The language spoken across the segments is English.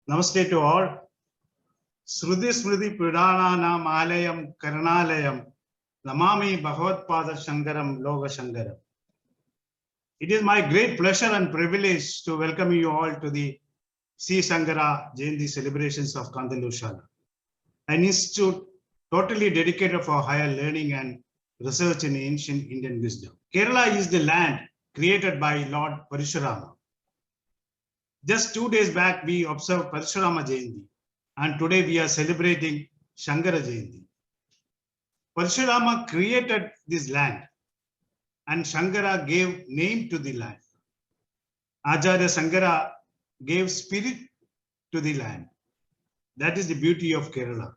Namaste to all. Sruti Smriti Purananam Alayam Karanalayam Namami Bhagavad-pada Shankaram Loga Shankaram. It is my great pleasure and privilege to welcome you all to the SRISANKARA Jayanti celebrations of Kantaloor Sala, an institute totally dedicated for higher learning and research in ancient Indian wisdom. Kerala is the land created by Lord Parashurama. Just 2 days back, we observed Parashurama Jayanti, and today we are celebrating Shankara Jayanti. Parashurama created this land, and Shankara gave name to the land. Acharya Sankara gave spirit to the land. That is the beauty of Kerala,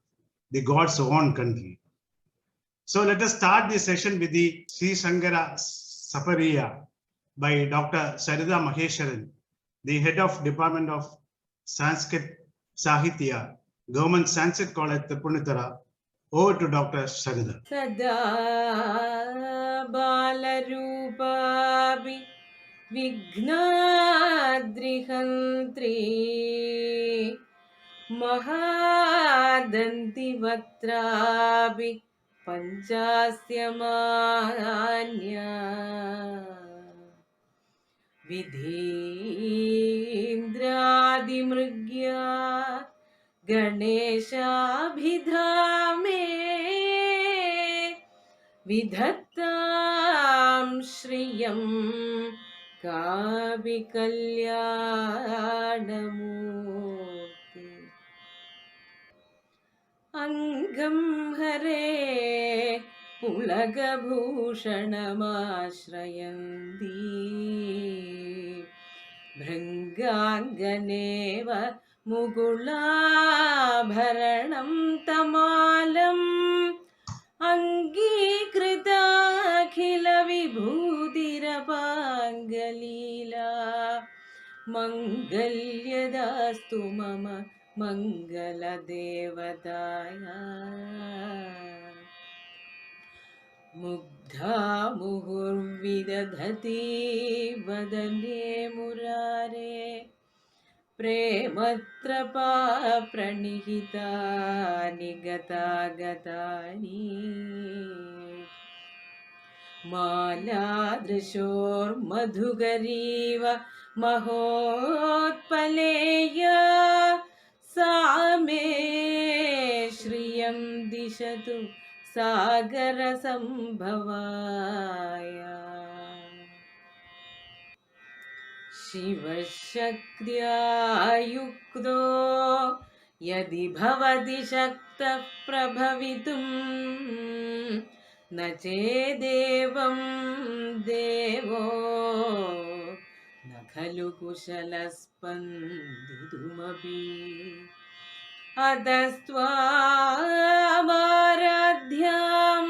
the God's own country. So let us start this session with the SRISANKARA Sapariya by Dr. Sarida Maheshwaran, the head of Department of Sanskrit Sahitya, Government Sanskrit College, Tripurnithara. Over to Dr. Sarida. Sada Balarupabi Vignadrihantri Mahadanti Vatrabi Panchasyamanya Vidhindradi Mrigya Ganeshabhidhame Vidhattam Shriyam Kavikalyanamurti Angam Hare Pulagabhushanamashrayanti Bhranganganeva Mugulabharanam Tamalam Angīkrita Akhila Vibhutirapāngalīla Mangalyadastu Mama Mangala Devadaya Mugdha Muhurvidadhati Vadane Murare Prematrapa Pranihita Nigata Gatani Mala Drishor Madhugariva Mahotpaleya Same Shriyam Dishatu Sagara Sambhavaya Shiva Shakrya Yukto Yadi Bhavati Shakta Prabhavitum Nache Devam Devo Nakhalu Kushalaspanditumapi Adastvamaradhyam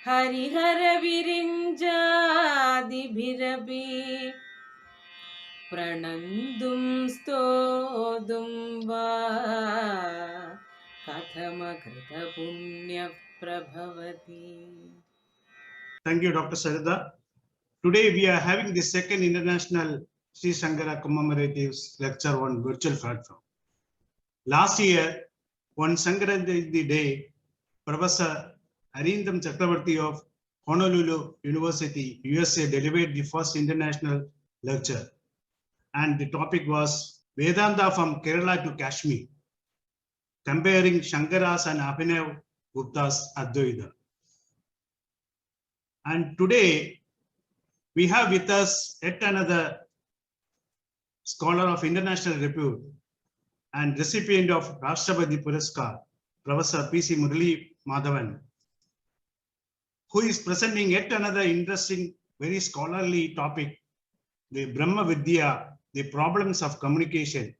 Harihara Virinjadibhirapi Pranandum stodum va Kathamakrita punya prabhavati. Thank you, Dr. Sarida. Today we are having the second International SRISANKARA commemorative lecture on virtual platform. Last year, on Sankaranti Day, Professor Arindam Chakravarti of Honolulu University, USA, delivered the first international lecture. And the topic was Vedanta from Kerala to Kashmir, comparing Shankara's and Abhinav Gupta's Advaita. And today, we have with us yet another scholar of international repute and recipient of Rashtrapati Puraskar, Professor P.C. MURALEEMADHAVAN, who is presenting yet another interesting, very scholarly topic, the BRAHMAVIDYA, the problems of communication.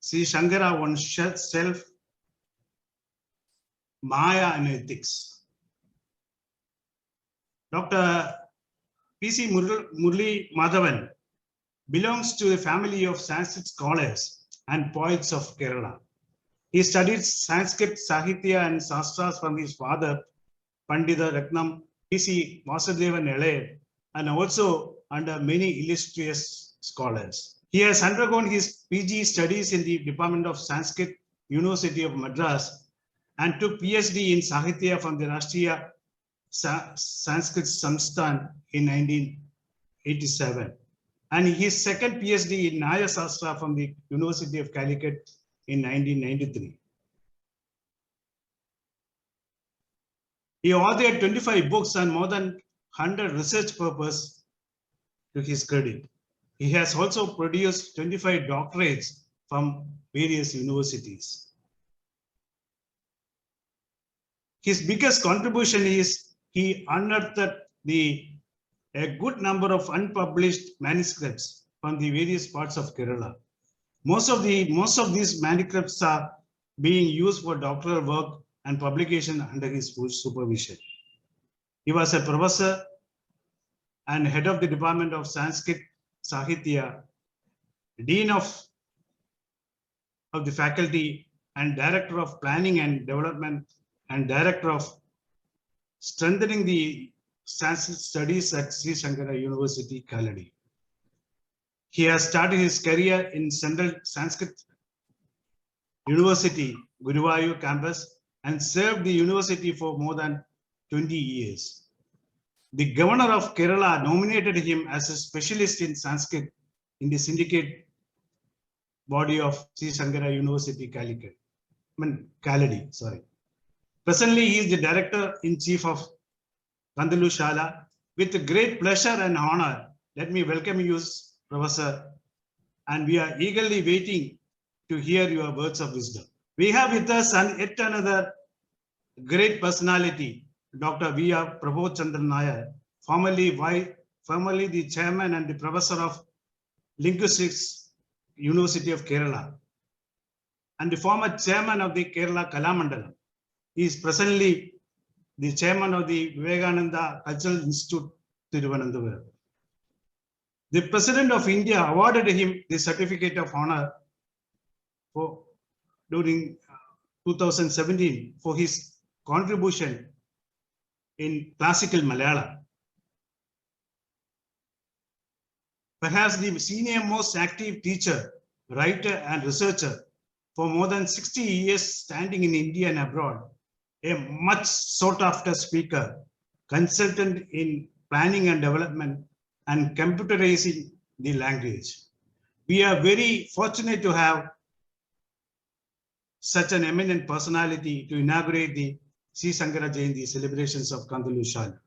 SRISANKARA on self, Maya and ethics. Dr. P.C. MURALEEMADHAVAN belongs to a family of Sanskrit scholars and poets of Kerala. He studied Sanskrit, Sahitya and Shastras from his father, Pandita Ratnam P.C. Vasudevan Ilayar, and also under many illustrious scholars. He has undergone his PG studies in the Department of Sanskrit, University of Madras, and took PhD in Sahitya from the Rashtriya Sanskrit Samsthan in 1987. And his second PhD in Nyaya Sastra from the University of Calicut in 1993. He authored 25 books and more than 100 research papers to his credit. He has also produced 25 doctorates from various universities. His biggest contribution is he unearthed a good number of unpublished manuscripts from the various parts of Kerala. Most of these manuscripts are being used for doctoral work and publication under his supervision. He was a professor and head of the Department of Sanskrit Sahitya, Dean of the faculty and Director of Planning and Development and Director of Strengthening the Sanskrit Studies at SRISANKARA University, Kaladi. He has started his career in Central Sanskrit University, Guruvayur campus, and served the university for more than 20 years. The governor of Kerala nominated him as a specialist in Sanskrit in the syndicate body of SRISANKARA University, Kaladi. Presently, he is the Director-in-Chief of Kantaloor Sala. With great pleasure and honor, let me welcome you, Professor, and we are eagerly waiting to hear your words of wisdom. We have with us yet another great personality, Dr. V.R. Prabodh Chandran Nair, formerly the Chairman and the Professor of Linguistics, University of Kerala, and the former Chairman of the Kerala Kalamandalam. He is presently the Chairman of the Vivekananda Cultural Institute, Thiruvananthapuram. The President of India awarded him the Certificate of Honor during 2017 for his contribution in classical Malayalam. Perhaps the senior most active teacher, writer, and researcher for more than 60 years standing in India and abroad, a much sought after speaker, consultant in planning and development, and computerizing the language. We are very fortunate to have such an eminent personality to inaugurate the SRISANKARA Jayanti celebrations of Kantaloor Shala.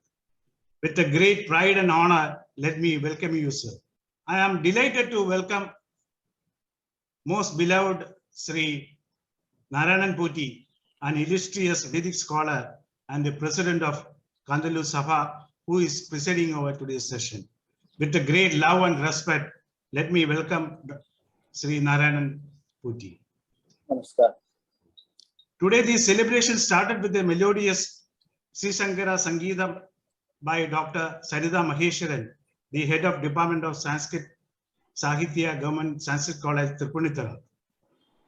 With a great pride and honor, let me welcome you, sir. I am delighted to welcome most beloved Sree Narayanan Putti, an illustrious Vedic scholar and the president of Kantaloor Sabha, who is presiding over today's session. With a great love and respect, let me welcome Sree Narayanan Putti. Namaskar. Today, the celebration started with a melodious SRISANKARA Sangeetam by Dr. Sarita Maheshwaran, the head of Department of Sanskrit Sahitya, Government Sanskrit College, Tripunithura.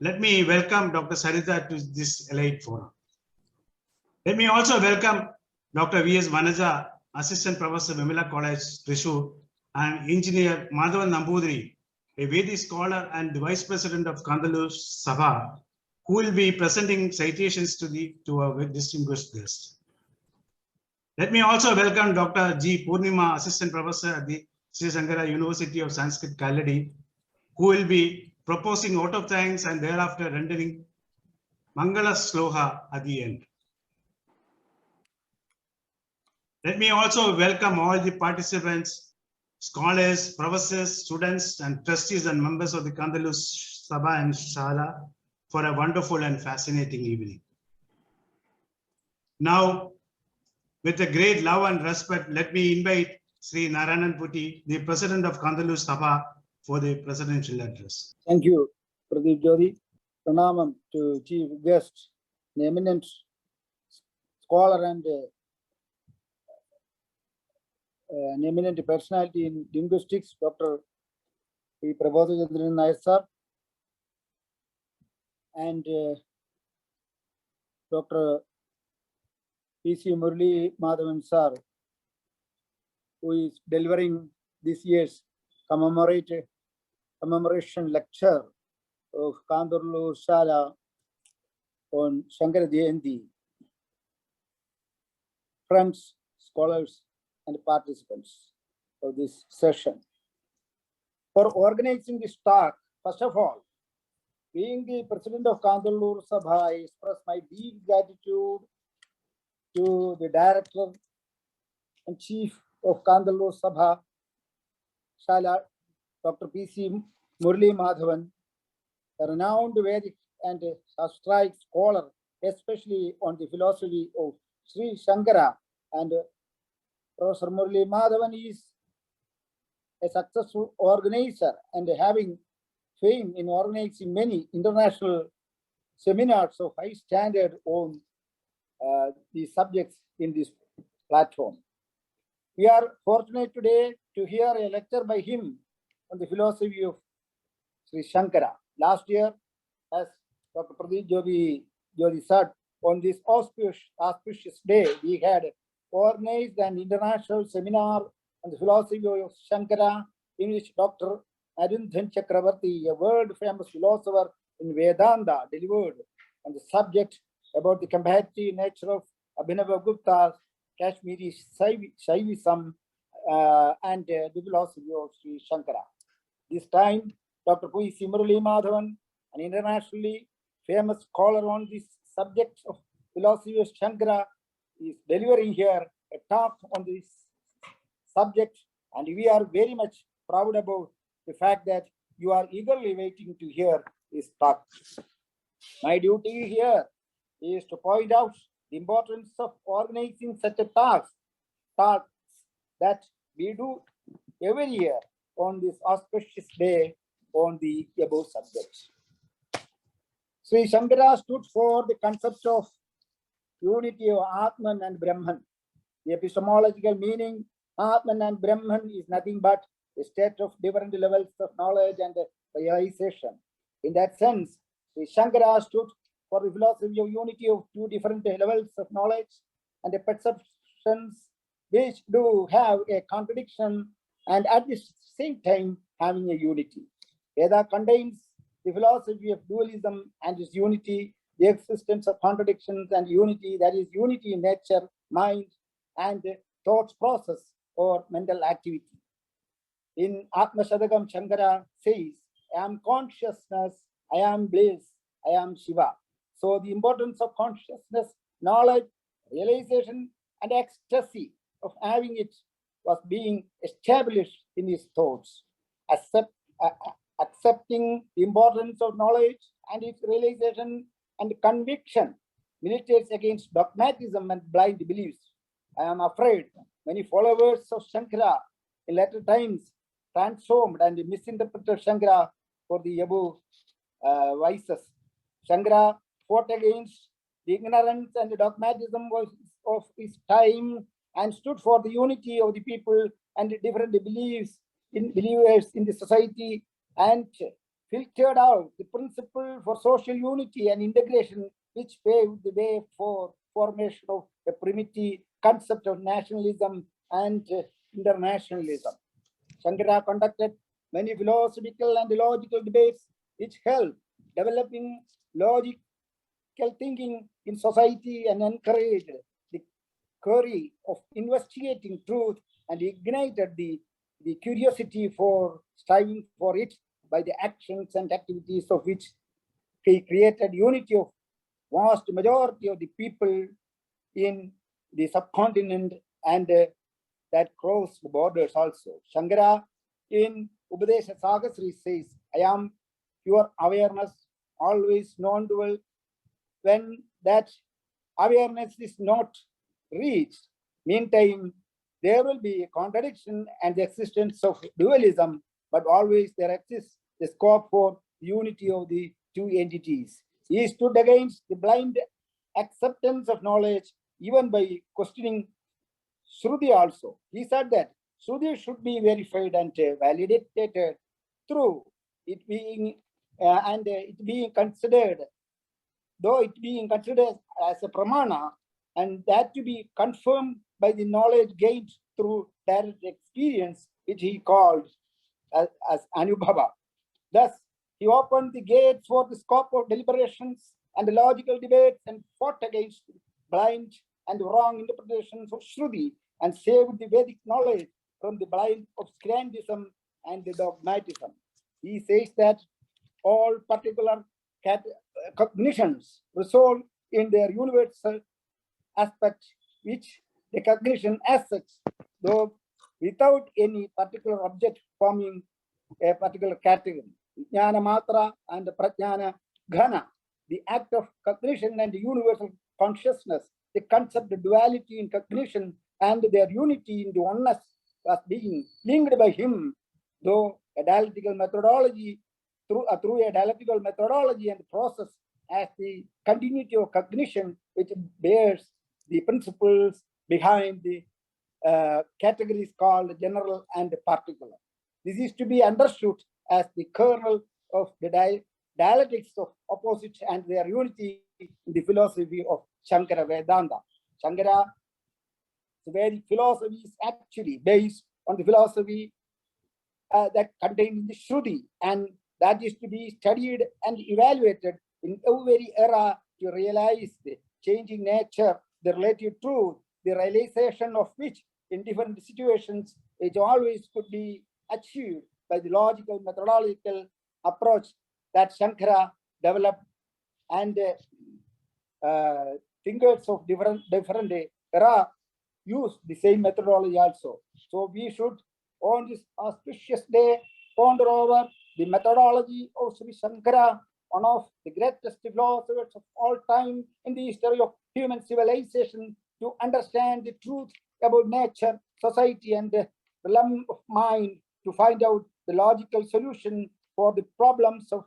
Let me welcome Dr. Sarita to this elite forum. Let me also welcome Dr. V.S. Vanaja, Assistant Professor, Vimala College, Thrissur, and Engineer Madhavan Nambudiri, a Vedic scholar and the Vice President of Kantaloor Sabha, who will be presenting citations to our distinguished guest. Let me also welcome Dr. G. Purnima, Assistant Professor at the SRISANKARA University of Sanskrit, Kaladi, who will be proposing vote of thanks and thereafter rendering Mangala Sloha at the end. Let me also welcome all the participants, scholars, professors, students, and trustees and members of the Kantaloor Sabha and Sala for a wonderful and fascinating evening. Now, with a great love and respect, let me invite Sree Narayanan Putti, the President of Kantaloor Sabha, for the presidential address. Thank you, Pradeep Jyoti. Pranamam to chief guest, an eminent scholar and an eminent personality in linguistics, Dr. P. Prabodh Chandran Nair sir, and Dr. P.C. MURALEEMADHAVAN sir, who is delivering this year's commemorative commemoration lecture of Kantaloor Sala on Shankara Jayanti. Friends, scholars, and participants of this session. For organizing this talk, first of all, being the president of Kantaloor Sabha, I express my deep gratitude to the director and chief of Kantaloor Sabha, Sala, Dr. P.C. MURALEEMADHAVan, a renowned Vedic and Sanskrit scholar, especially on the philosophy of SRISANKARA, and Professor MURALEEMADHAVan is a successful organizer and having fame in organizing many international seminars of high standard on the subjects in this platform. We are fortunate today to hear a lecture by him on the philosophy of SRISANKARA. Last year, as Dr. Pradeep Jyoti said, on this auspicious day, we had organized an international seminar on the philosophy of Shankara, in which Dr. Untitled Chapter, a world-famous philosopher in Vedanta, delivered on the subject about the comparative nature of Abhinavagupta's Kashmiri Shaivism and the philosophy of SRISANKARA. This time, Dr. P.C. MURALEEMADHAVan, an internationally famous scholar on this subject of philosophy of Shankara, is delivering here a talk on this subject, and we are very much proud about the fact that you are eagerly waiting to hear this talk. My duty here is to point out the importance of organizing such a talks that we do every year on this auspicious day on the above subjects. SRISANKARA stood for the concept of unity of Atman and Brahman. The epistemological meaning, Atman and Brahman, is nothing but a state of different levels of knowledge and realization. In that sense, SRISANKARA stood for the philosophy of unity of two different levels of knowledge and the perceptions which do have a contradiction and at the same time having a unity. Veda contains the philosophy of dualism and its unity, the existence of contradictions and unity, that is unity in nature, mind, and thought process or mental activity. In Atma Shadakam, Shankara says, I am consciousness, I am bliss, I am Shiva. So the importance of consciousness, knowledge, realization, and ecstasy of having it was being established in his thoughts. Accepting the importance of knowledge and its realization and conviction militates against dogmatism and blind beliefs. I am afraid many followers of Shankara in later times transformed and misinterpreted Shankara for the above vices. Shankara fought against the ignorance and the dogmatism of his time and stood for the unity of the people and the different believers in the society, and filtered out the principle for social unity and integration, which paved the way for formation of a primitive concept of nationalism and internationalism. Shankara conducted many philosophical and logical debates which helped developing logical thinking in society and encouraged the query of investigating truth and ignited the curiosity for striving for it by the actions and activities of which he created unity of vast majority of the people in the subcontinent and that crossed the borders also. Shankara in Upadesha Sagasri says, I am pure awareness, always non-dual. When that awareness is not reached, meantime, there will be a contradiction and the existence of dualism, but always there exists the scope for unity of the two entities. He stood against the blind acceptance of knowledge, even by questioning Shruti also. He said that Shruti should be verified and validated through it being it being considered, though it being considered as a pramana, and that to be confirmed by the knowledge gained through direct experience, which he called as anubhava. Thus, he opened the gates for the scope of deliberations and logical debates and fought against blind and wrong interpretations of Shruti and saved the Vedic knowledge from the blind obscurantism and the dogmatism. He says that all particular cognitions resolve in their universal aspect, which the cognition as such, though without any particular object forming a particular category. Jnana matra and prajnana ghana, the act of cognition and universal consciousness, the concept of duality in cognition and their unity into oneness was being linked by him, though a dialectical methodology, through a dialectical methodology and process as the continuity of cognition, which bears the principles behind the categories called general and particular. This is to be understood as the kernel of the dialectics of opposites and their unity in the philosophy of Shankara Vedanta. Shankara Vedic philosophy is actually based on the philosophy that contained in the Shruti, and that is to be studied and evaluated in every era to realize the changing nature, the relative truth, the realization of which in different situations it always could be achieved by the logical methodological approach that Shankara developed, and thinkers of different era use the same methodology also. So we should on this auspicious day ponder over the methodology of Sri Sankara, one of the greatest philosophers of all time in the history of human civilization, to understand the truth about nature, society, and the realm of mind, to find out the logical solution for the problems of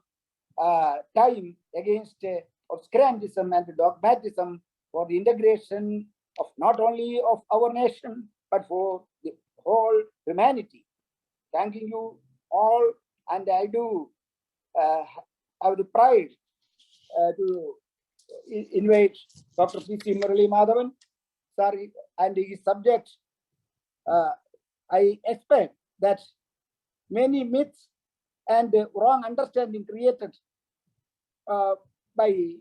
time against obscurantism and dogmatism, for the integration of not only of our nation, but for the whole humanity. Thanking you all, and I do have the pride to invite Dr. P.C. MURALEEMADHAVAN, sir, and his subject. I expect that many myths and wrong understanding created by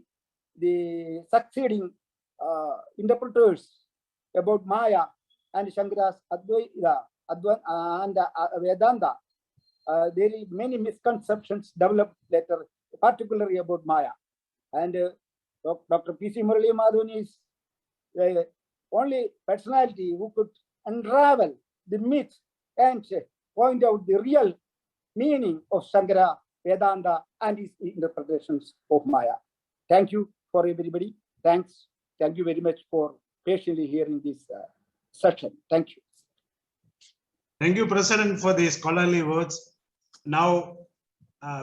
the succeeding interpreters about Maya and Shankara's Advaita and Vedanta. There is many misconceptions developed later, particularly about Maya. And Dr. P.C. MURALEEMADHAVAN is the only personality who could unravel the myth and point out the real meaning of Shankara, Vedanta, and his interpretations of Maya. Thank you for everybody. Thanks. Thank you very much for patiently hearing this session. Thank you. Thank you, President, for these scholarly words. Now,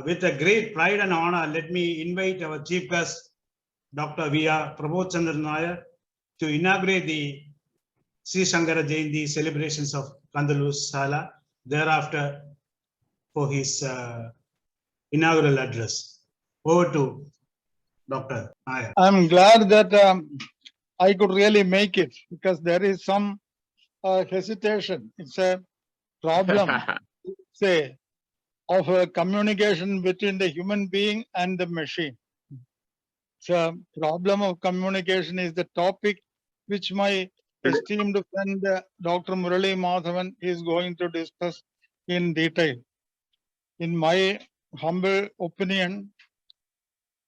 with a great pride and honor, let me invite our chief guest, Dr. V.R. Prabodh Chandra Nair, to inaugurate the Sri Sankara Jayanti celebrations of Kantaloor Sala, thereafter for his inaugural address. Over to Dr. Nair. I'm glad that I could really make it, because there is some hesitation. It's a problem, say, of a communication between the human being and the machine. So, problem of communication is the topic which my esteemed friend Dr. MURALEEMADHAVAN is going to discuss in detail. In my humble opinion,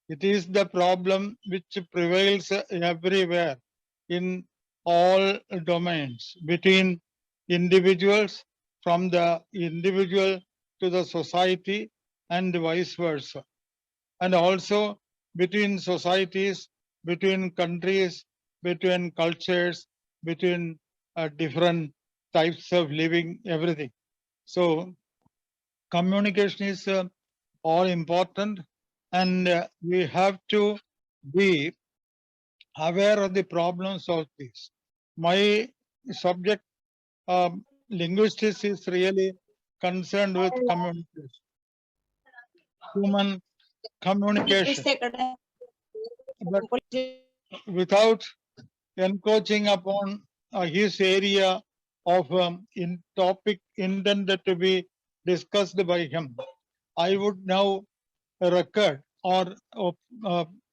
it is the problem which prevails everywhere in all domains, between individuals, from the individual to the society, and vice versa, and also between societies, between countries, between cultures, between different types of living, everything. So communication is all important, and we have to be aware of the problems of this. My subject, linguistics, is really concerned with communication, human communication. But without encroaching upon his area of topic intended to be discussed by him, I would now record or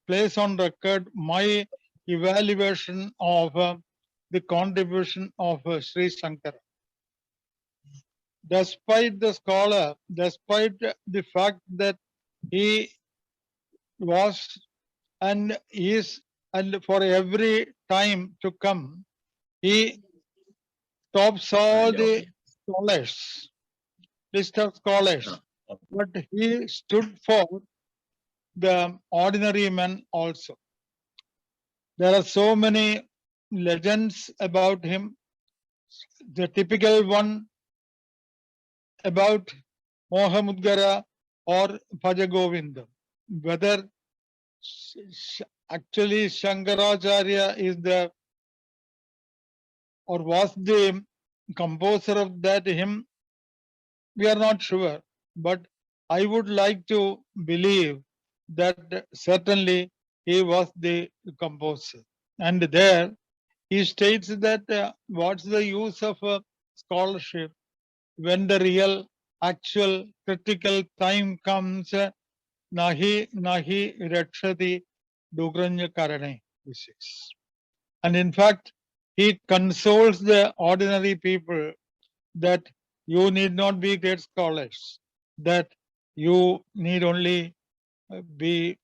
place on record my evaluation of the contribution of Sri Sankara. Despite the scholar, despite the fact that he was and is, and for every time to come, he tops all the scholars, list of scholars, but he stood for the ordinary men also. There are so many legends about him. The typical one about Mohamudgara or Bhajagovinda. Whether actually Shankaracharya is the or was the composer of that hymn, we are not sure. But I would like to believe that certainly he was the composer. And there he states that what's the use of scholarship when the real, actual, critical time comes? Nahi rakshati dugranya karane. And in fact, he consoles the ordinary people that you need not be great scholars, that you need only be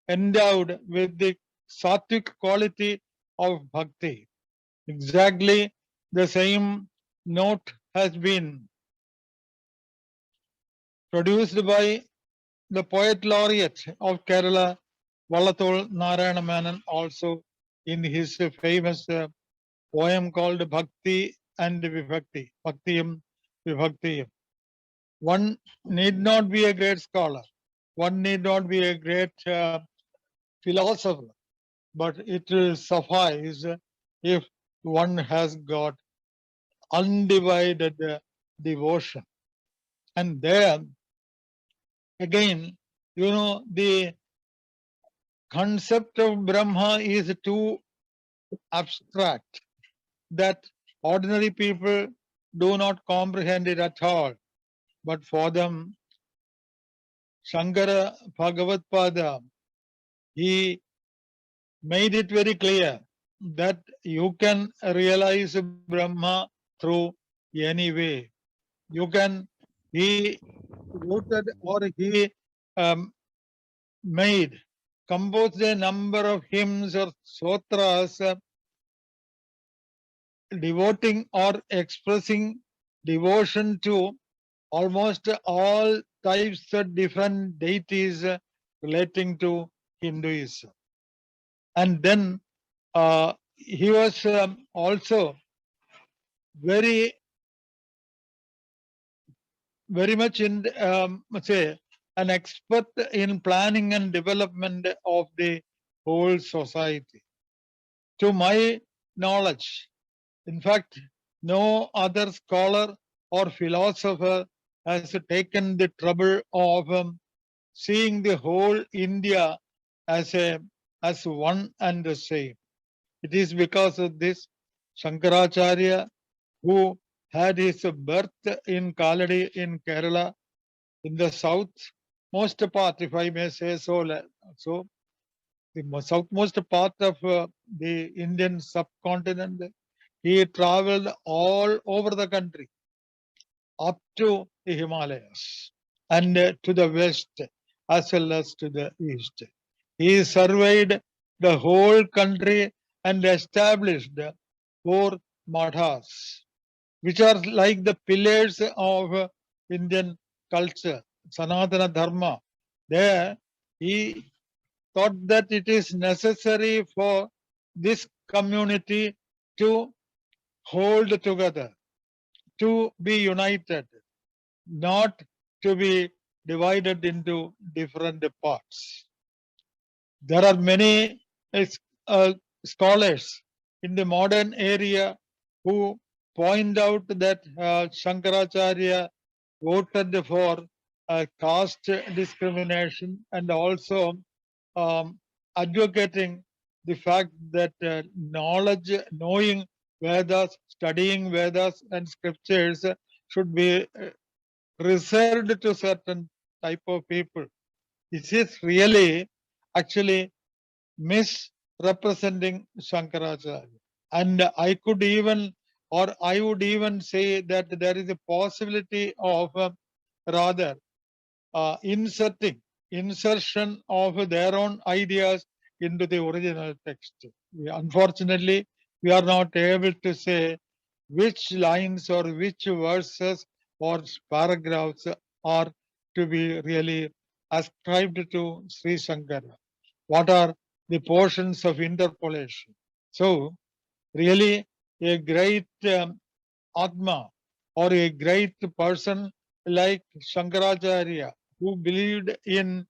endowed with the sattvic quality of bhakti. Exactly the same note has been produced by the poet laureate of Kerala, Vallathol Narayana Menon, also in his famous poem called Bhakti and Vibhakti, Bhaktiyam Vibhaktiyam. One need not be a great scholar, one need not be a great philosopher, but it will suffice if one has got undivided devotion. And there, again, you know, the concept of Brahma is too abstract that ordinary people do not comprehend it at all. But for them, Shankara Bhagavatpada, he made it very clear that you can realize Brahma through any way. You can, he rooted or he composed a number of hymns or sutras devoting or expressing devotion to almost all types of different deities relating to Hinduism. And then he was also very much in say an expert in planning and development of the whole society. To my knowledge, in fact, no other scholar or philosopher has taken the trouble of seeing the whole India as one and the same. It is because of this Sankaracharya, who had his birth in Kaladi in Kerala, in the southmost part, if I may say so, the southmost part of the Indian subcontinent. He traveled all over the country, up to the Himalayas, and to the west as well as to the east. He surveyed the whole country and established 4 mathas, which are like the pillars of Indian culture, Sanatana Dharma. There, he thought that it is necessary for this community to hold together, to be united, not to be divided into different parts. There are many scholars in the modern area who point out that Shankaracharya voted for caste discrimination and also advocating the fact that knowing Vedas, studying Vedas and scriptures should be reserved to certain type of people. This is really actually misrepresenting Shankaracharya. And I could even, or I would even say that there is a possibility of rather insertion of their own ideas into the original text. Unfortunately, we are not able to say which lines or which verses or paragraphs are to be really ascribed to Sri Sankara. What are the portions of interpolation? So, really, a great Atma or a great person like Sankaracharya, who believed in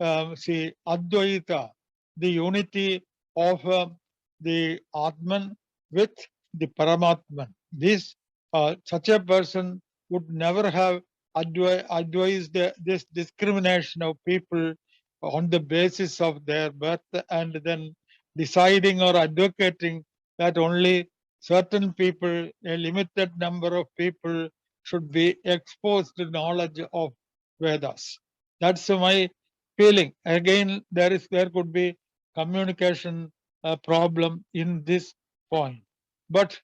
Advaita, the unity of the Atman with the Paramatman. This such a person would never have advised this discrimination of people on the basis of their birth and then deciding or advocating that only certain people, a limited number of people, should be exposed to knowledge of Vedas. That's my feeling. Again, there could be communication problem in this point. But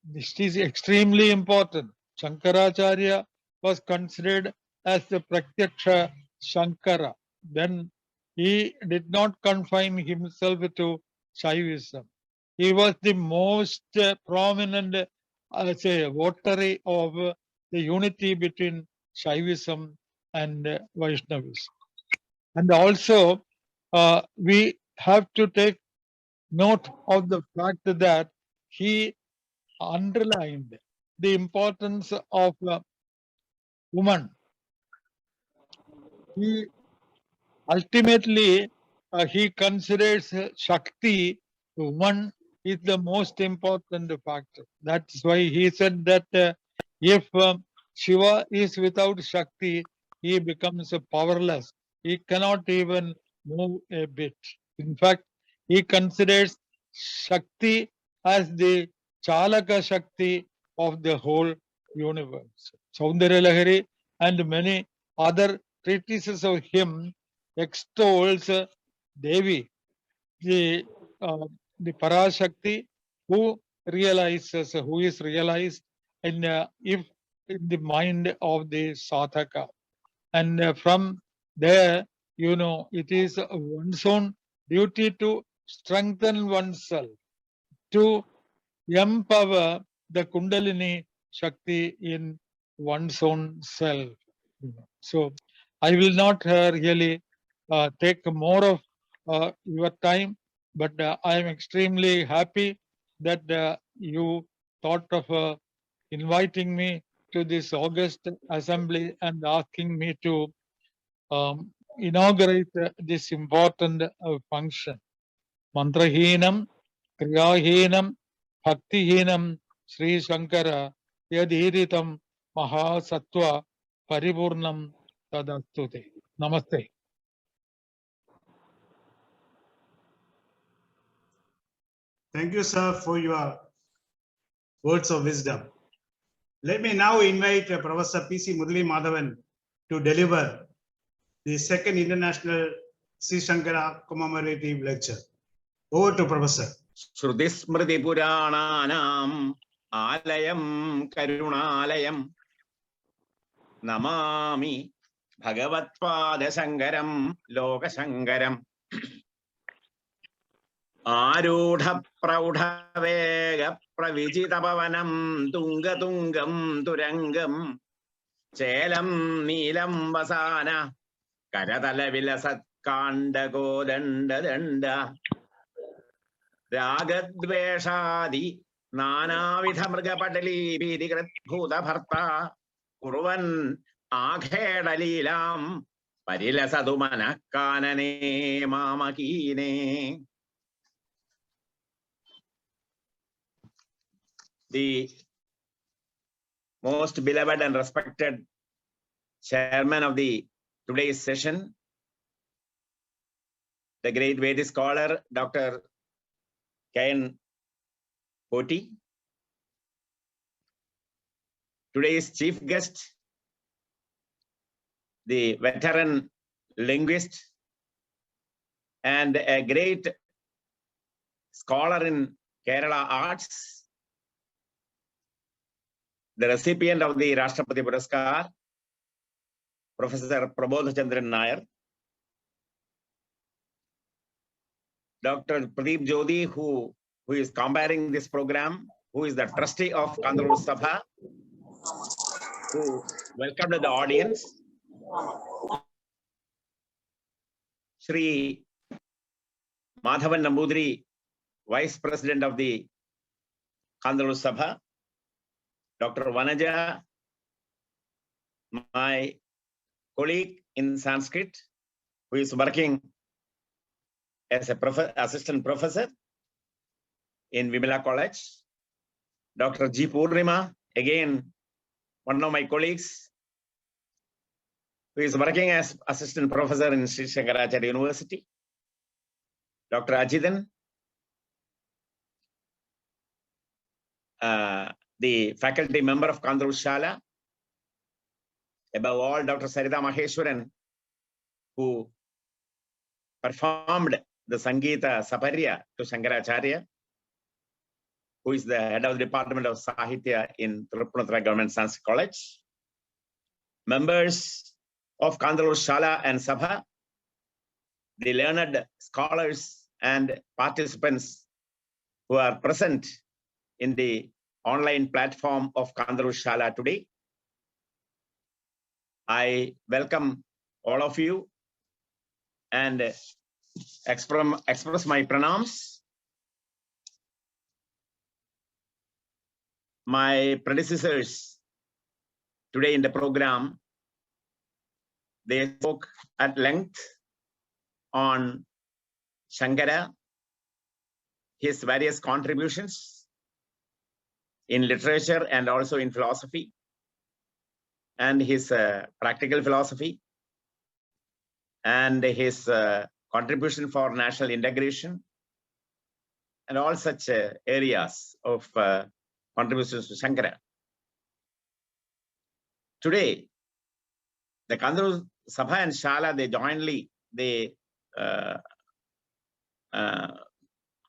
this is extremely important. Shankaracharya was considered as the Pratyaksha Shankara. Then he did not confine himself to Shaivism. He was the most prominent, votary of the unity between Shaivism and Vaishnavism. And also, we have to take note of the fact that he underlined the importance of woman. He ultimately he considers Shakti, woman, is the most important factor. That's why he said that if Shiva is without Shakti, he becomes powerless. He cannot even move a bit. In fact, he considers Shakti as the Chalaka Shakti of the whole universe. Saundarya Lahari and many other treatises of him extols Devi, the Parashakti, who is realized in the mind of the sadhaka. And from there, it is one's own duty to strengthen oneself, to empower the Kundalini Shakti in one's own self. So I will not really take more of your time, but I am extremely happy that you thought of inviting me to this August assembly and asking me to inaugurate this important function. Mantrahinam, Kriyahinam, Bhaktihinam, Sri Sankara, Yadhiritam, Mahasattva, Paripurnam, Tadastute. Namaste. Thank you, sir, for your words of wisdom. Let me now invite Professor P.C. MURALEEMADHAVAN to deliver the second International Sri Sankara commemorative lecture. Over to Professor. Shrudismriti Purananam Alayam Karunalayam Namami Bhagavatpada Sankaram Loka Sankaram Arudha Praudha Vega Pravijita Pavanam Tunga Tungam Turangam Chelam Nilam Vasana Karatala Vilasat Kanda Kodanda Danda Ragadveshadi Nanavidha Mrgapatali Bidikrat Bhuta Bharta Kurvan Akhedalilam Parilasadumana Kanane Mamakine. The most beloved and respected chairman of the today's session, the great Vedic scholar, Dr. K.N. Poti. Today's chief guest, the veteran linguist and a great scholar in Kerala arts, the recipient of the Rashtrapati Puraskar, Professor Prabodh Chandran Nair, Dr. Pradeep Jodi, who is comparing this program, who is the trustee of Kantaloor Sabha, who welcomed the audience, Sree Madhavan Nambudiri, Vice President of the Kantaloor Sabha, Dr. Vanaja, my colleague in Sanskrit, who is working as a assistant professor in Vimala College, Dr. G. Purnima, again, one of my colleagues, who is working as assistant professor in Sankaracharya University, Dr. Ajidan, the faculty member of Kantaloor Sala, above all, Dr. Sarita Maheshwaran, who performed the Sangeeta Saparya to Sankaracharya, who is the head of the Department of Sahitya in Tirupunthura Government Sanskrit College, members of Kantaloor Sala and Sabha, the learned scholars and participants who are present in the online platform of Kantaloor Sala today. I welcome all of you and express my pranams. My predecessors today in the program, they spoke at length on Shankara, his various contributions in literature and also in philosophy, and his practical philosophy, and his contribution for national integration, and all such areas of contributions to Shankara. Today, the Kantaloor Sabha and Shala, they jointly,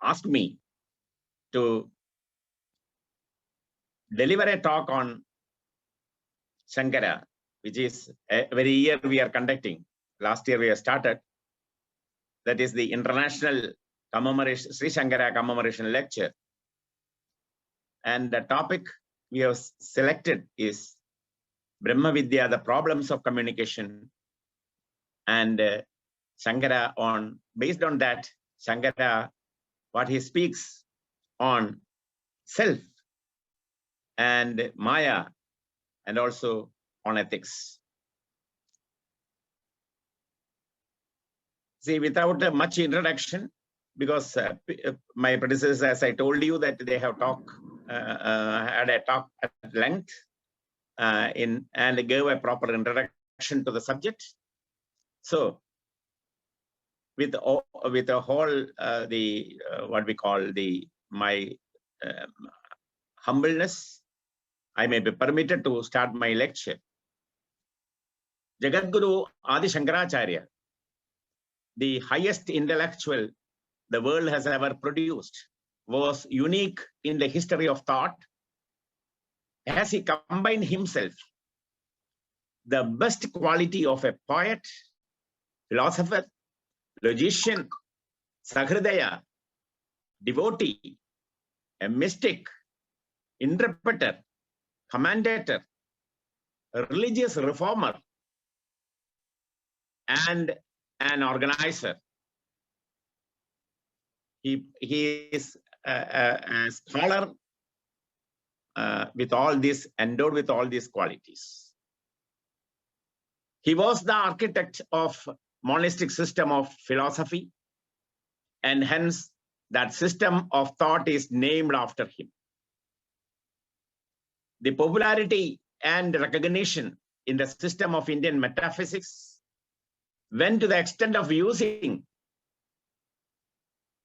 asked me to deliver a talk on Shankara, which is every year we are conducting. Last year we have started. That is the international commemoration, SRISANKARA commemoration lecture. And the topic we have selected is BRAHMAVIDYA, the problems of communication. And Shankara based on that, Shankara, what he speaks on self and Maya, and also on ethics. See, without much introduction, because my predecessors, as I told you, that they have had a talk at length and gave a proper introduction to the subject. So, with a whole what we call my humbleness, I may be permitted to start my lecture. Jagadguru Adi Sankaracharya, the highest intellectual the world has ever produced, was unique in the history of thought, as he combined himself the best quality of a poet, philosopher, logician, sahridaya, devotee, a mystic, interpreter, commentator, a religious reformer, and an organizer. He is a scholar with all this, endowed with all these qualities. He was the architect of monistic system of philosophy, and hence that system of thought is named after him. The popularity and recognition in the system of Indian metaphysics went to the extent of using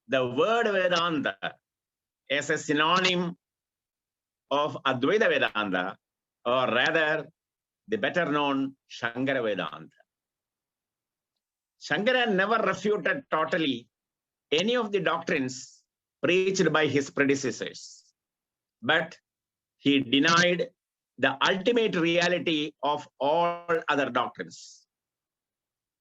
the word Vedanta as a synonym of Advaita Vedanta, or rather the better known Shankara Vedanta. Shankara never refuted totally any of the doctrines preached by his predecessors, but he denied the ultimate reality of all other doctrines.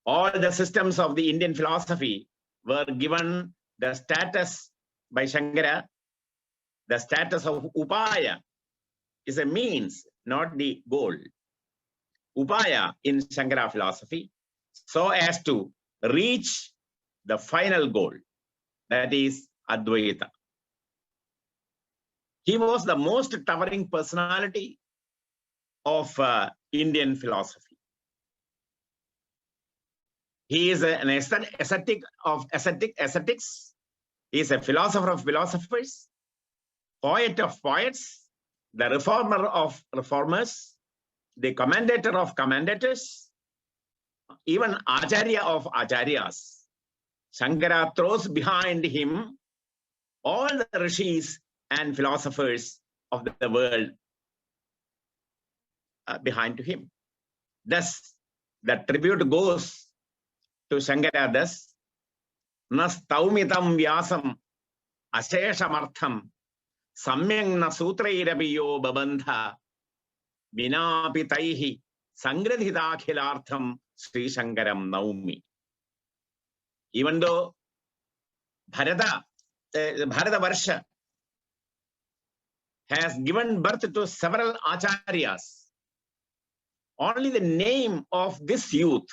All the systems of the Indian philosophy were given the status by Shankara. The status of upaya is a means, not the goal. Upaya in Shankara philosophy, so as to reach the final goal, that is Advaita. He was the most towering personality of Indian philosophy. He is an ascetic of ascetics. He is a philosopher of philosophers, poet of poets, the reformer of reformers, the commentator of commentators, even Acharya of Acharyas. Shankara throws behind him all the rishis and philosophers of the world behind him. Thus, the tribute goes to Shankara thus, Nastaumitam Vyasam Asheshamartham Samyang na sutrairapiyo babandha Vinapitaihi Sangradhidakhilartham Sri Shankaram Naumi. Even though Bharata Varsha has given birth to several acharyas, only the name of this youth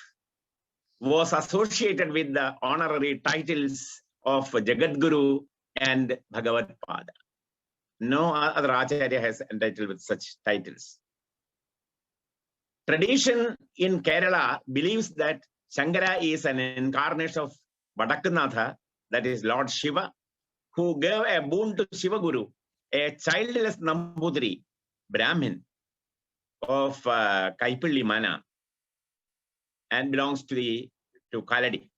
was associated with the honorary titles of Jagadguru and Bhagavad-pada. No other acharya has entitled with such titles. Tradition in Kerala believes that Shankara is an incarnation of Vadakanatha, that is Lord Shiva, who gave a boon to Shiva Guru, a childless Nambudri, Brahmin of Kaipalli Mana, and belongs to Kaladi.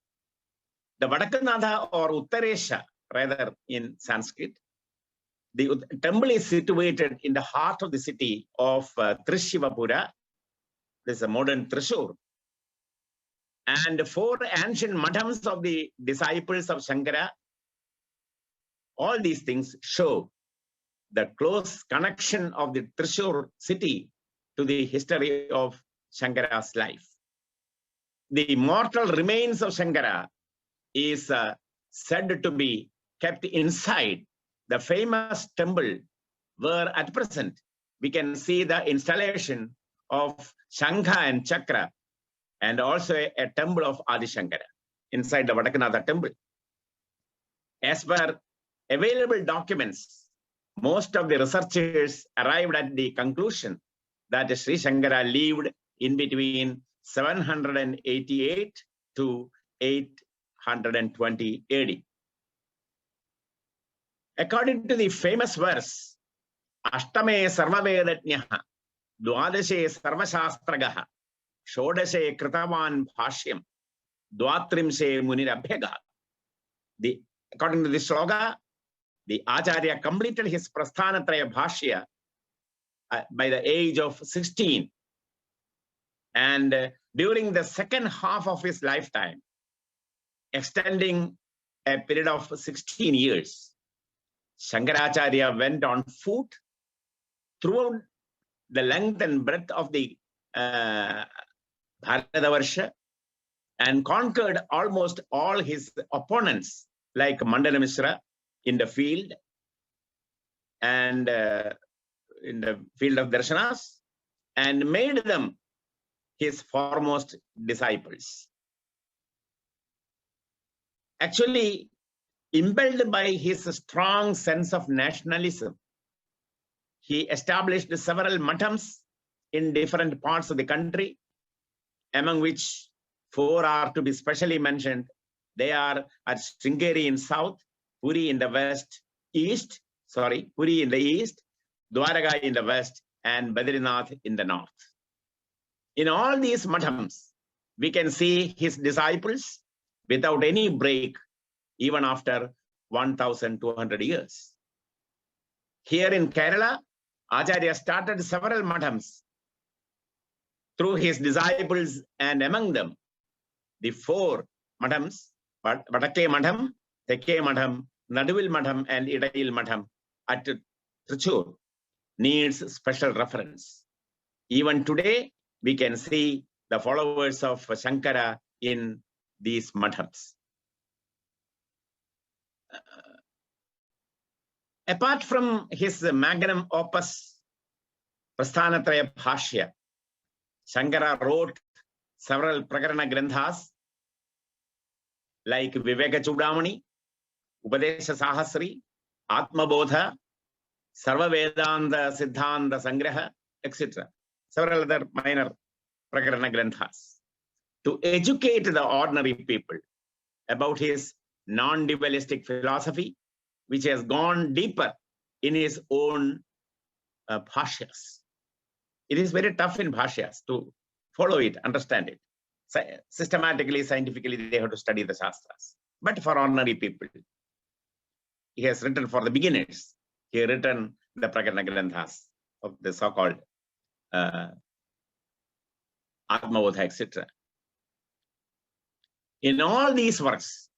The Vadakanatha or Uttaresha, rather in Sanskrit, the temple is situated in the heart of the city of Trishivapura. This is a modern Thrissur. And 4 ancient madhams of the disciples of Shankara, all these things show the close connection of the Thrissur city to the history of Shankara's life. The mortal remains of Shankara is said to be kept inside the famous temple where at present we can see the installation of Shankha and Chakra, and also a temple of Adi Shankara inside the Vadakanatha temple. As per available documents, most of the researchers arrived at the conclusion that Sri Shankara lived in between 788 to 820 AD. According to the famous verse, Ashtame Sarvavedajnaha, Dwadashe Sarvashastragaha, Shodashe Kritavan Bhashyam, Dvatrimse Munirabhega. According to this sloga, the Acharya completed his Prasthanatraya Bhashya by the age of 16. And during the second half of his lifetime, extending a period of 16 years, Sankaracharya went on foot throughout the length and breadth of the Bharatavarsha and conquered almost all his opponents like Mandana Mishra in the field and in the field of darshanas, and made them his foremost disciples. Actually, impelled by his strong sense of nationalism, he established several mathams in different parts of the country, among which 4 are to be specially mentioned. They are at Sringeri in south, Puri in the Puri in the east, Dwaraka in the west, and Badrinath in the north. In all these mathams, we can see his disciples without any break, even after 1,200 years. Here in Kerala, Acharya started several mathams through his disciples, and among them, the 4 madhams, Vadakke Madham, Tekke Madham, Naduvil Madham, and Idayil Madham at Trichur needs special reference. Even today, we can see the followers of Shankara in these madhams. Apart from his magnum opus, Prasthanatraya Bhashya, Shankara wrote several Prakarana Granthas like Viveka Chudamani, Upadesha Sahasri, Atma Bodha, Sarva Vedanta Siddhanta Sangraha, etc. Several other minor Prakarana Granthas to educate the ordinary people about his non-dualistic philosophy, which has gone deeper in his own bhashyas. It is very tough in bhashyas to follow it, understand it. Systematically, scientifically, they have to study the Shastras. But for ordinary people, he has written for the beginners. He has written the Prakarana Granthas of the so-called Atmabodha, etc. In all these works,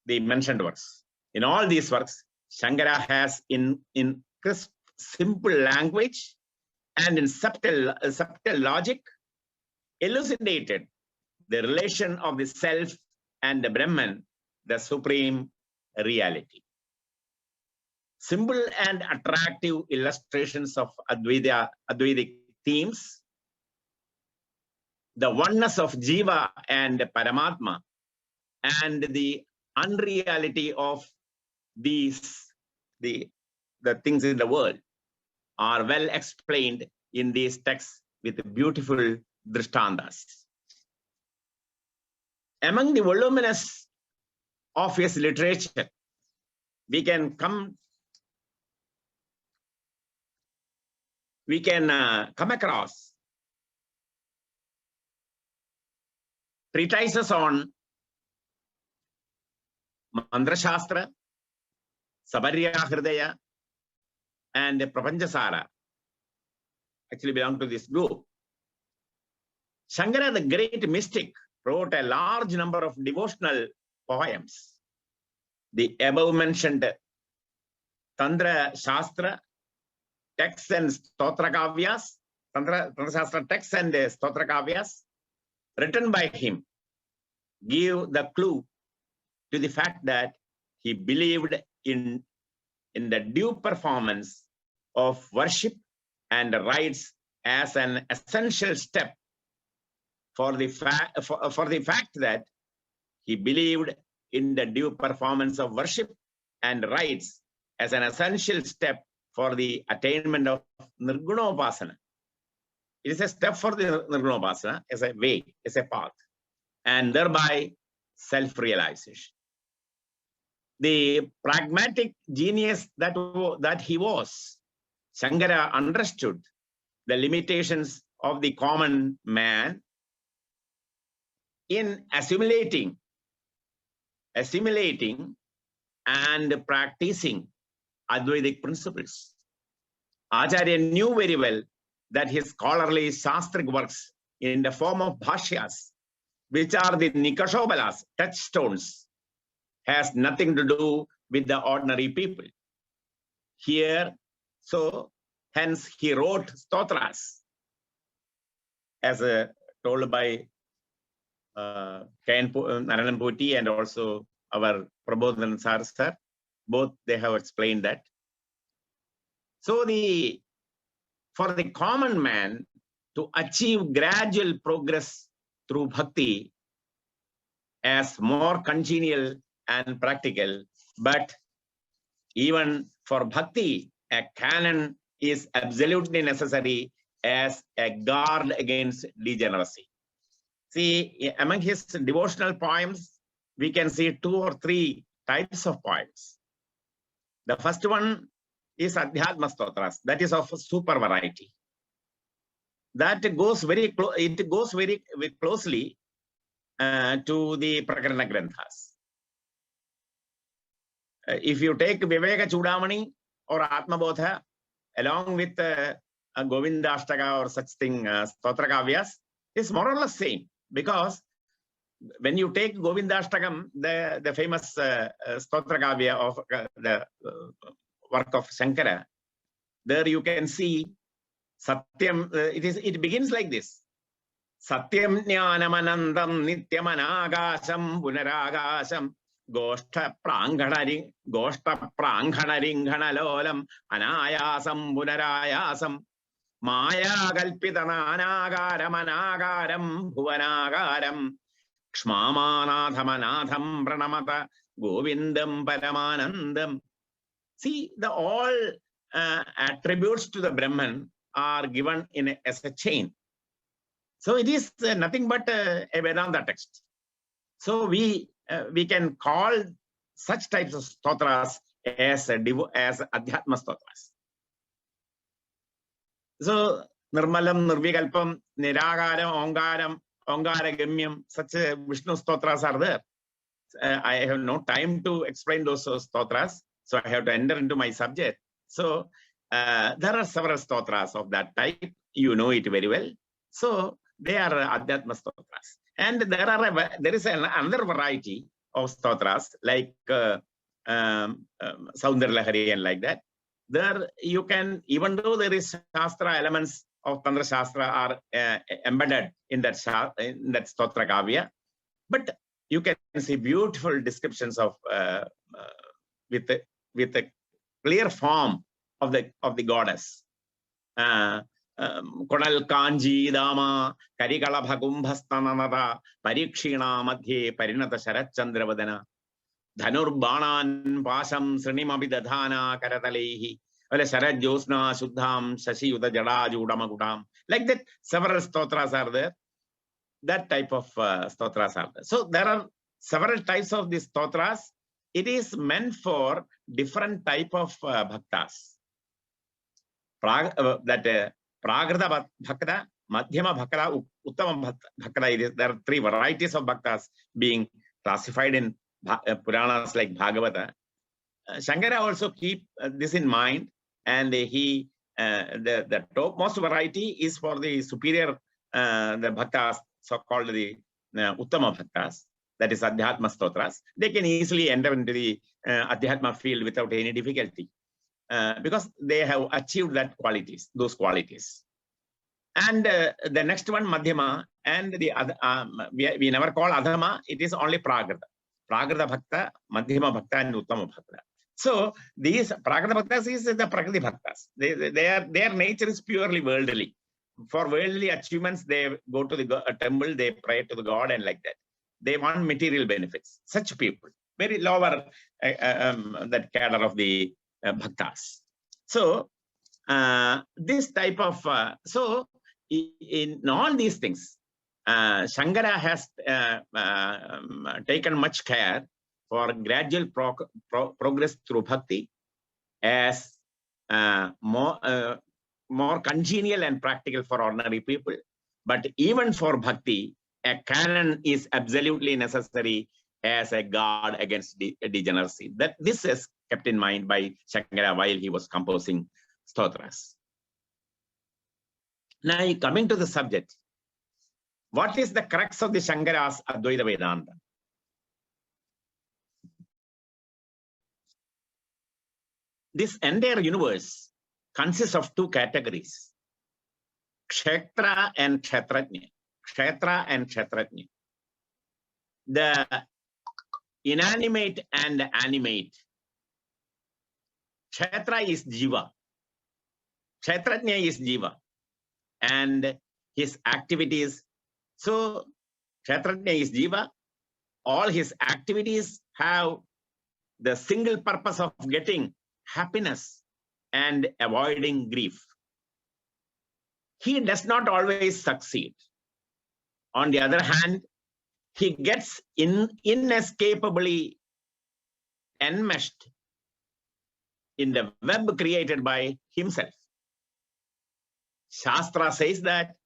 the mentioned works, in all these works, Shankara has in crisp, simple language and in subtle logic elucidated the relation of the self and the Brahman, the supreme reality. Simple and attractive illustrations of Advaitic themes, the oneness of Jiva and Paramatma, and the unreality of these, the things in the world are well explained in these texts with beautiful drishtantas. Among the voluminous of his literature, we can come across treatises on Mantra Shastra, Sabarya Hridaya, and Prapanchasara actually belong to this group. Shankara, the great mystic, wrote a large number of devotional poems. The above mentioned Tantra Shastra texts and Stotra Kavyas, Tantra Shastra texts and Stotra Kavyas, written by him, give the clue to the fact that he believed in the due performance of worship and rites as an essential step for the fact that he believed in the due performance of worship and rites as an essential step for the attainment of Nirgunopasana. It is a step for the Nirgunopasana as a way, as a path, and thereby self-realization. The pragmatic genius that he was, Shankara understood the limitations of the common man in assimilating and practicing Advaitic principles. Acharya knew very well that his scholarly Shastric works in the form of bhashyas, which are the nikashobalas, touchstones, has nothing to do with the ordinary people. Here, so hence he wrote stotras, as told by Narayan Poti and also our Prabodhan sir, both they have explained that. So for the common man to achieve gradual progress through bhakti as more congenial and practical, but even for bhakti, a canon is absolutely necessary as a guard against degeneracy. See, among his devotional poems, we can see 2 or 3 types of poems. The first one is Adhyatma Stotras, that is of super variety. That goes very closely to the Prakarana Granthas. If you take Viveka Chudamani or Atmabodha along with Govinda Ashtaka or such thing, Stotra Kavyas, it's more or less same, because when you take Govindashtakam, the famous Stotra Kavya of the work of Shankara, there you can see Satyam, it begins like this. Satyam Jnanamanandam Nityamanagasham Punaragasham Goshta Pranghanari Goshta Pranghanalolam Anayasam Punarayasam Maya Galpitanagaram Anagaram Bhuvanagaram Kshmamanathamanatham Pranamata Govindam Paramanandam. See, the all attributes to the Brahman are given as a chain. So it is nothing but a Vedanta text. So we can call such types of stotras as Adhyatma stotras. So Nirmalam, Nirvikalpam, Niragaram, Ongaragamyam, such Vishnu stotras are there. I have no time to explain those stotras, so I have to enter into my subject. So there are several stotras of that type. You know it very well. So they are Adhyatma stotras. And there is another variety of stotras like Saundarlahari and like that. There you can, even though there is Shastra elements of Tantra Shastra are embedded in that Stotra Kavya, but you can see beautiful descriptions of with a clear form of the goddess. Konal Kanji Dama Karikala Bhakumbhastananada Parikshina Madhye Parinata Sharat Chandravadana Dhanur Banan Pasam Srinimabidadhana Karatalehi Vale Sharat Josna Shuddham Shashi Uda Jada Judamagutam. Like that, several stotras are there. That type of stotras are there. So there are several types of these stotras. It is meant for different type of bhaktas. Pragrita Bhakta, Madhyama Bhakta, Uttama Bhakta. There are three varieties of bhaktas being classified in Puranas like Bhagavata. Shankara also keep this in mind, and he the topmost variety is for the superior the bhaktas, so-called the Uttama Bhaktas, that is Adhyatma stotras. They can easily enter into the Adhyatma field without any difficulty. Because they have achieved those qualities. And the next one, Madhyama, and the other, we never call Adhama, it is only Pragrita. Pragrita Bhakta, Madhyama Bhakta, and Uttama Bhakta. So these Pragrita Bhaktas is the Prakriti Bhaktas. Their nature is purely worldly. For worldly achievements, they go to the temple, they pray to the god, and like that. They want material benefits. Such people, very lower that cadre of the bhaktas. So this type of in all these things, Shankara has taken much care for gradual progress through bhakti as more congenial and practical for ordinary people. But even for bhakti, a canon is absolutely necessary as a guard against degeneracy. That this is kept in mind by Shankara while he was composing stotras. Now, coming to the subject, what is the crux of the Shankara's Advaita Vedanta? This entire universe consists of two categories, Kshetra and Kshetrajna. Kshetra and Kshetrajna. The inanimate and animate. Kshetra is Jiva. Kshetrajna is Jiva. And his activities. So, Kshetrajna is Jiva. All his activities have the single purpose of getting happiness and avoiding grief. He does not always succeed. On the other hand, he gets inescapably enmeshed in the web created by himself. Shastra says that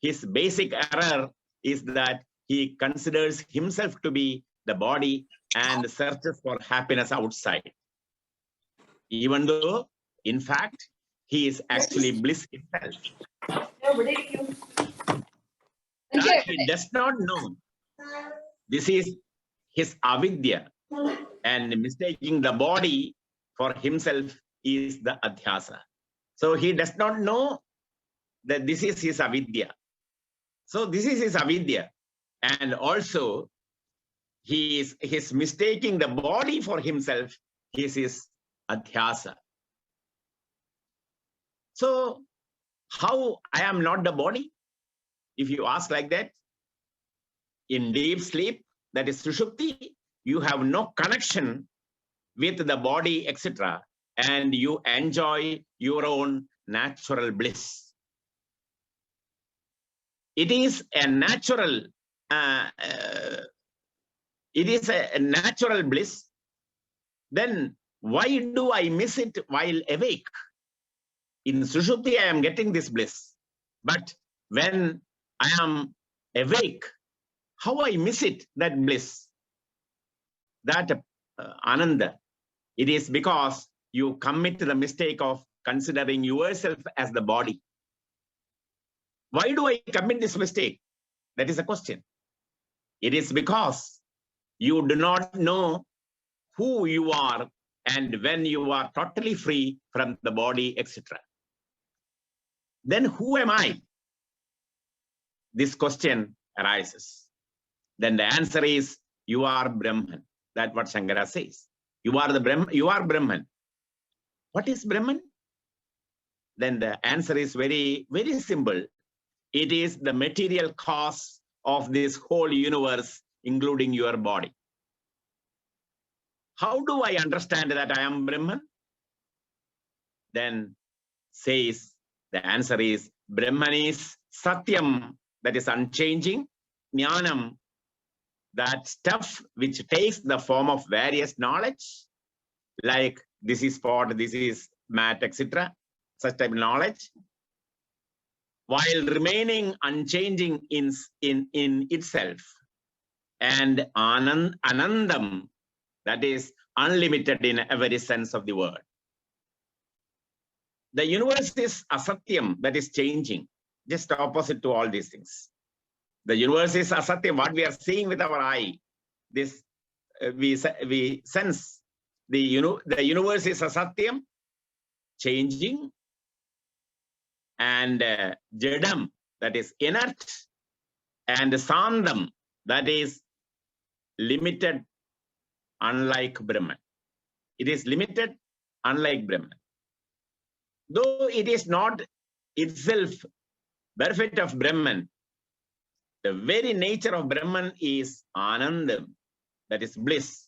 his basic error is that he considers himself to be the body and searches for happiness outside, even though, in fact, he is actually bliss himself. That he does not know This is his avidya, and mistaking the body for himself is the adhyasa. So he does not know that this is his avidya. So this is his avidya, and also he is mistaking the body for himself is his adhyasa. So how I am not the body? If you ask like that, in deep sleep, that is sushupti, you have no connection with the body, etc., and you enjoy your own natural bliss. It is a natural, natural bliss. Then why do I miss it while awake? In sushupti, I am getting this bliss, but when I am awake, how I miss it, that bliss, that ananda? It is because you commit the mistake of considering yourself as the body. Why do I commit this mistake? That is a question. It is because you do not know who you are and when you are totally free from the body, etc. Then who am I? This question arises. Then the answer is, you are Brahman. That's what Shankara says. You are the Brahman. You are Brahman. What is Brahman? Then the answer is very, very simple. It is the material cause of this whole universe, including your body. How do I understand that I am Brahman? Then says, the answer is, Brahman is Satyam, that is unchanging, Jnanam, that stuff which takes the form of various knowledge, like this is pot, this is mat, etc., such type of knowledge, while remaining unchanging in itself, and Anandam, that is unlimited in every sense of the word. The universe is asatyam, that is changing, just opposite to all these things. The universe is asatyam, what we are seeing with our eye. This we sense the universe is asatyam, changing, and jadam, that is inert, and sandam, that is limited, unlike Brahman. It is limited, unlike Brahman. Though it is not itself benefit of Brahman, the very nature of Brahman is Anandam, that is bliss.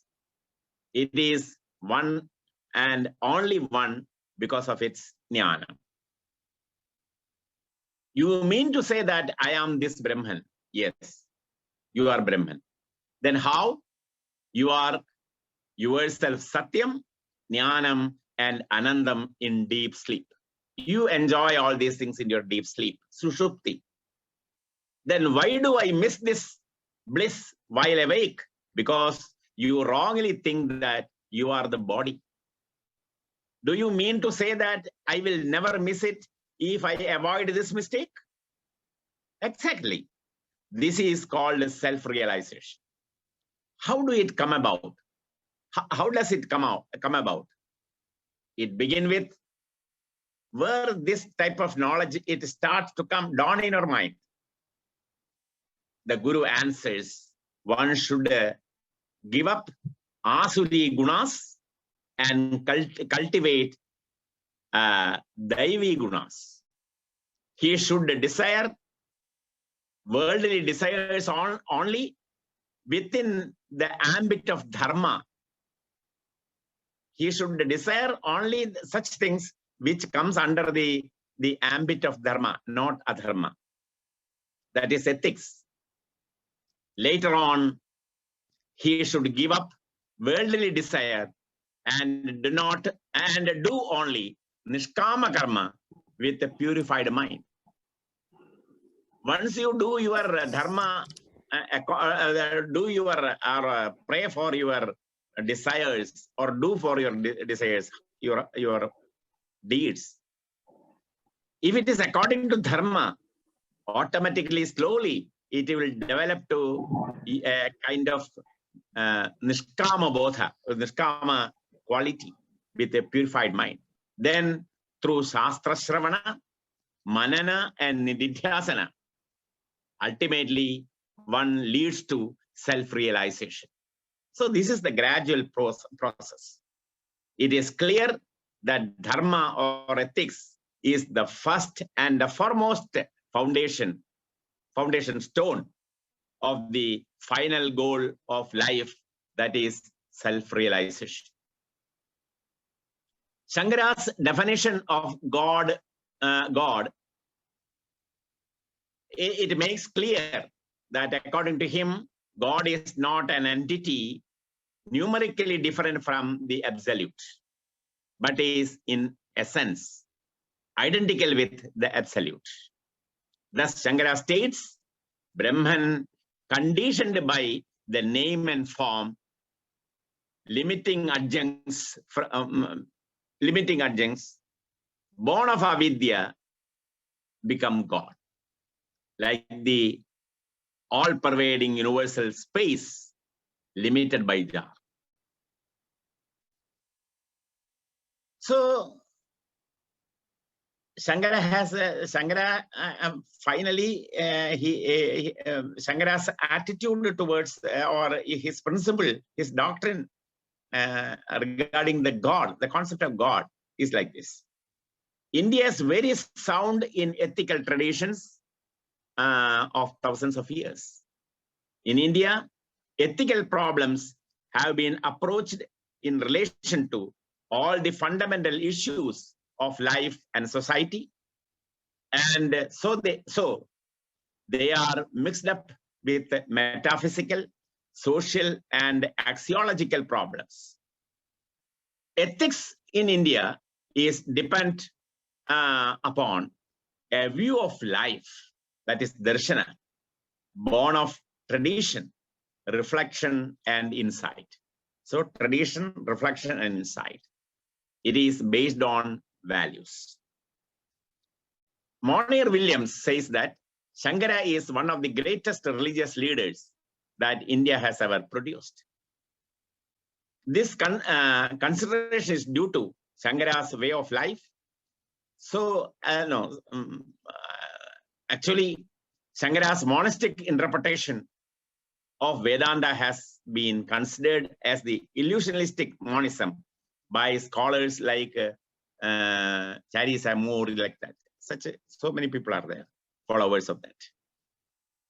It is one and only one because of its Jnana. You mean to say that I am this Brahman? Yes, you are Brahman. Then how? You are yourself Satyam, Jnanam, and Anandam in deep sleep. You enjoy all these things in your deep sleep, Sushupti. Then why do I miss this bliss while awake? Because you wrongly think that you are the body. Do you mean to say that I will never miss it if I avoid this mistake? Exactly. This is called self-realization. How do it come about? How does it come about? It begins with where this type of knowledge, it starts to come dawn in our mind. The Guru answers, one should give up asuri gunas and cultivate daivi gunas. He should desire worldly desires only within the ambit of dharma. He should desire only such things which comes under the ambit of dharma, not adharma. That is ethics. Later on, he should give up worldly desire and do only nishkama karma with a purified mind. Once you do your dharma, pray for your desires, or do for your desires, your deeds. If it is according to dharma, automatically, slowly, it will develop to a kind of nishkama bodha, nishkama quality with a purified mind. Then through shastra shravana, manana and nididhyasana, ultimately one leads to self-realization. So this is the gradual process. It is clear that dharma or ethics is the first and the foremost foundation stone of the final goal of life, that is self-realization. Shankara's definition of God, it makes clear that according to him, God is not an entity numerically different from the absolute, but is in essence identical with the absolute. Thus, Shankara states, Brahman conditioned by the name and form, limiting adjuncts, born of avidya, become God, like the all-pervading universal space limited by Jah. So Shankara has finally Shankara's attitude towards or his principle, his doctrine regarding the God, the concept of God is like this. India is very sound in ethical traditions of thousands of years. In India, ethical problems have been approached in relation to all the fundamental issues of life and society, and so they are mixed up with metaphysical, social, and axiological problems. Ethics in India is depend upon a view of life, that is darshana, born of tradition, reflection, and insight. So tradition, reflection, and insight. It is based on values. Monier Williams says that Shankara is one of the greatest religious leaders that India has ever produced. This consideration is due to Shankara's way of life. So, actually, Shankara's monastic interpretation of Vedanta has been considered as the illusionistic monism by scholars like Charis Amour, like that. So many people are there, followers of that.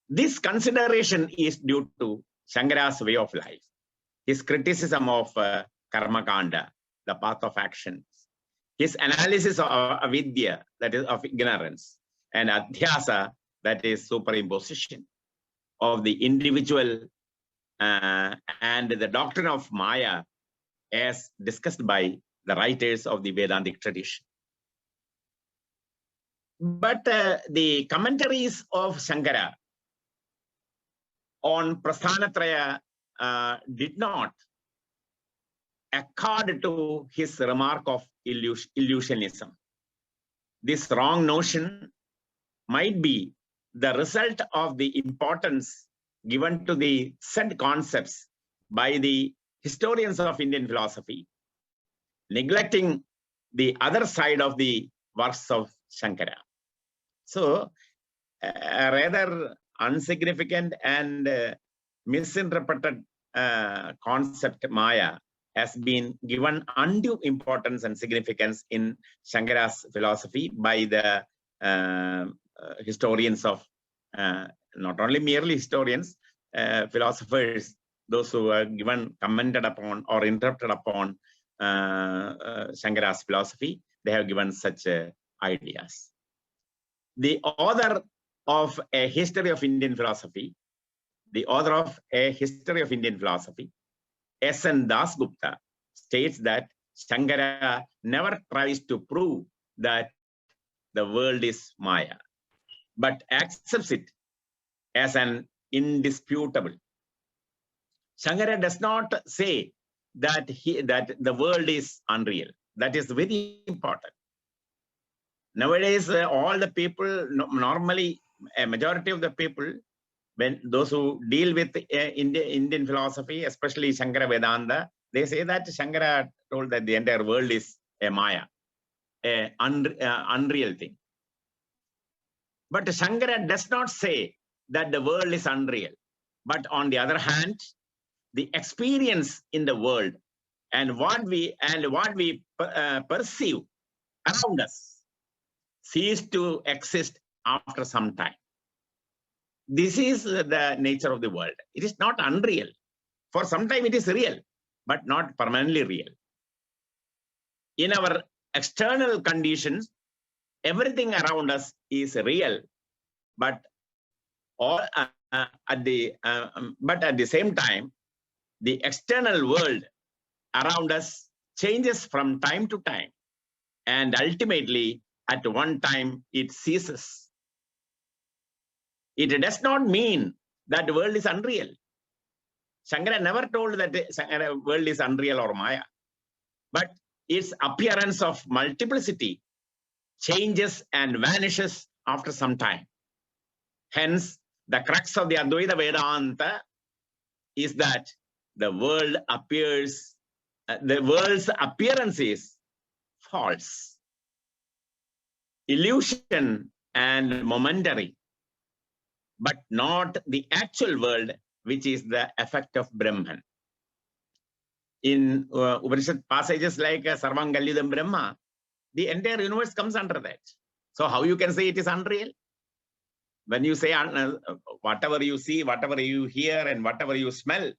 This consideration is due to Shankara's way of life, his criticism of karma kanda, the path of action, his analysis of avidya, that is of ignorance, and adhyasa, that is superimposition of the individual, and the doctrine of Maya as discussed by the writers of the Vedantic tradition. But the commentaries of Shankara on Prasthanatraya did not accord to his remark of illusionism. This wrong notion might be the result of the importance given to the said concepts by the historians of Indian philosophy, neglecting the other side of the works of Shankara. So, a rather insignificant and misinterpreted concept, Maya, has been given undue importance and significance in Shankara's philosophy by the historians of, not only merely historians, philosophers, those who are commented upon or interpreted upon Shankara's philosophy, they have given such ideas. The author of A History of Indian Philosophy, S.N. Dasgupta, states that Shankara never tries to prove that the world is Maya, but accepts it as an indisputable. Shankara does not say that the world is unreal. That is very important. Nowadays, all the people, normally a majority of the people, when those who deal with Indian philosophy, especially Shankara Vedanta, they say that Shankara told that the entire world is a Maya, a unreal thing. But Shankara does not say that the world is unreal. But on the other hand, the experience in the world and what we perceive around us cease to exist after some time. This is the nature of the world. It is not unreal. For some time it is real, but not permanently real. In our external conditions, everything around us is real, but at the same time, the external world around us changes from time to time, and ultimately, at one time, it ceases. It does not mean that the world is unreal. Shankara never told that the world is unreal or Maya, but its appearance of multiplicity changes and vanishes after some time. Hence, the crux of the Advaita Vedanta is that the world appears, the world's appearance is false, illusion and momentary, but not the actual world, which is the effect of Brahman. In Upanishad passages like Sarvangalyudam Brahma, the entire universe comes under that. So how you can say it is unreal? When you say whatever you see, whatever you hear, and whatever you smell,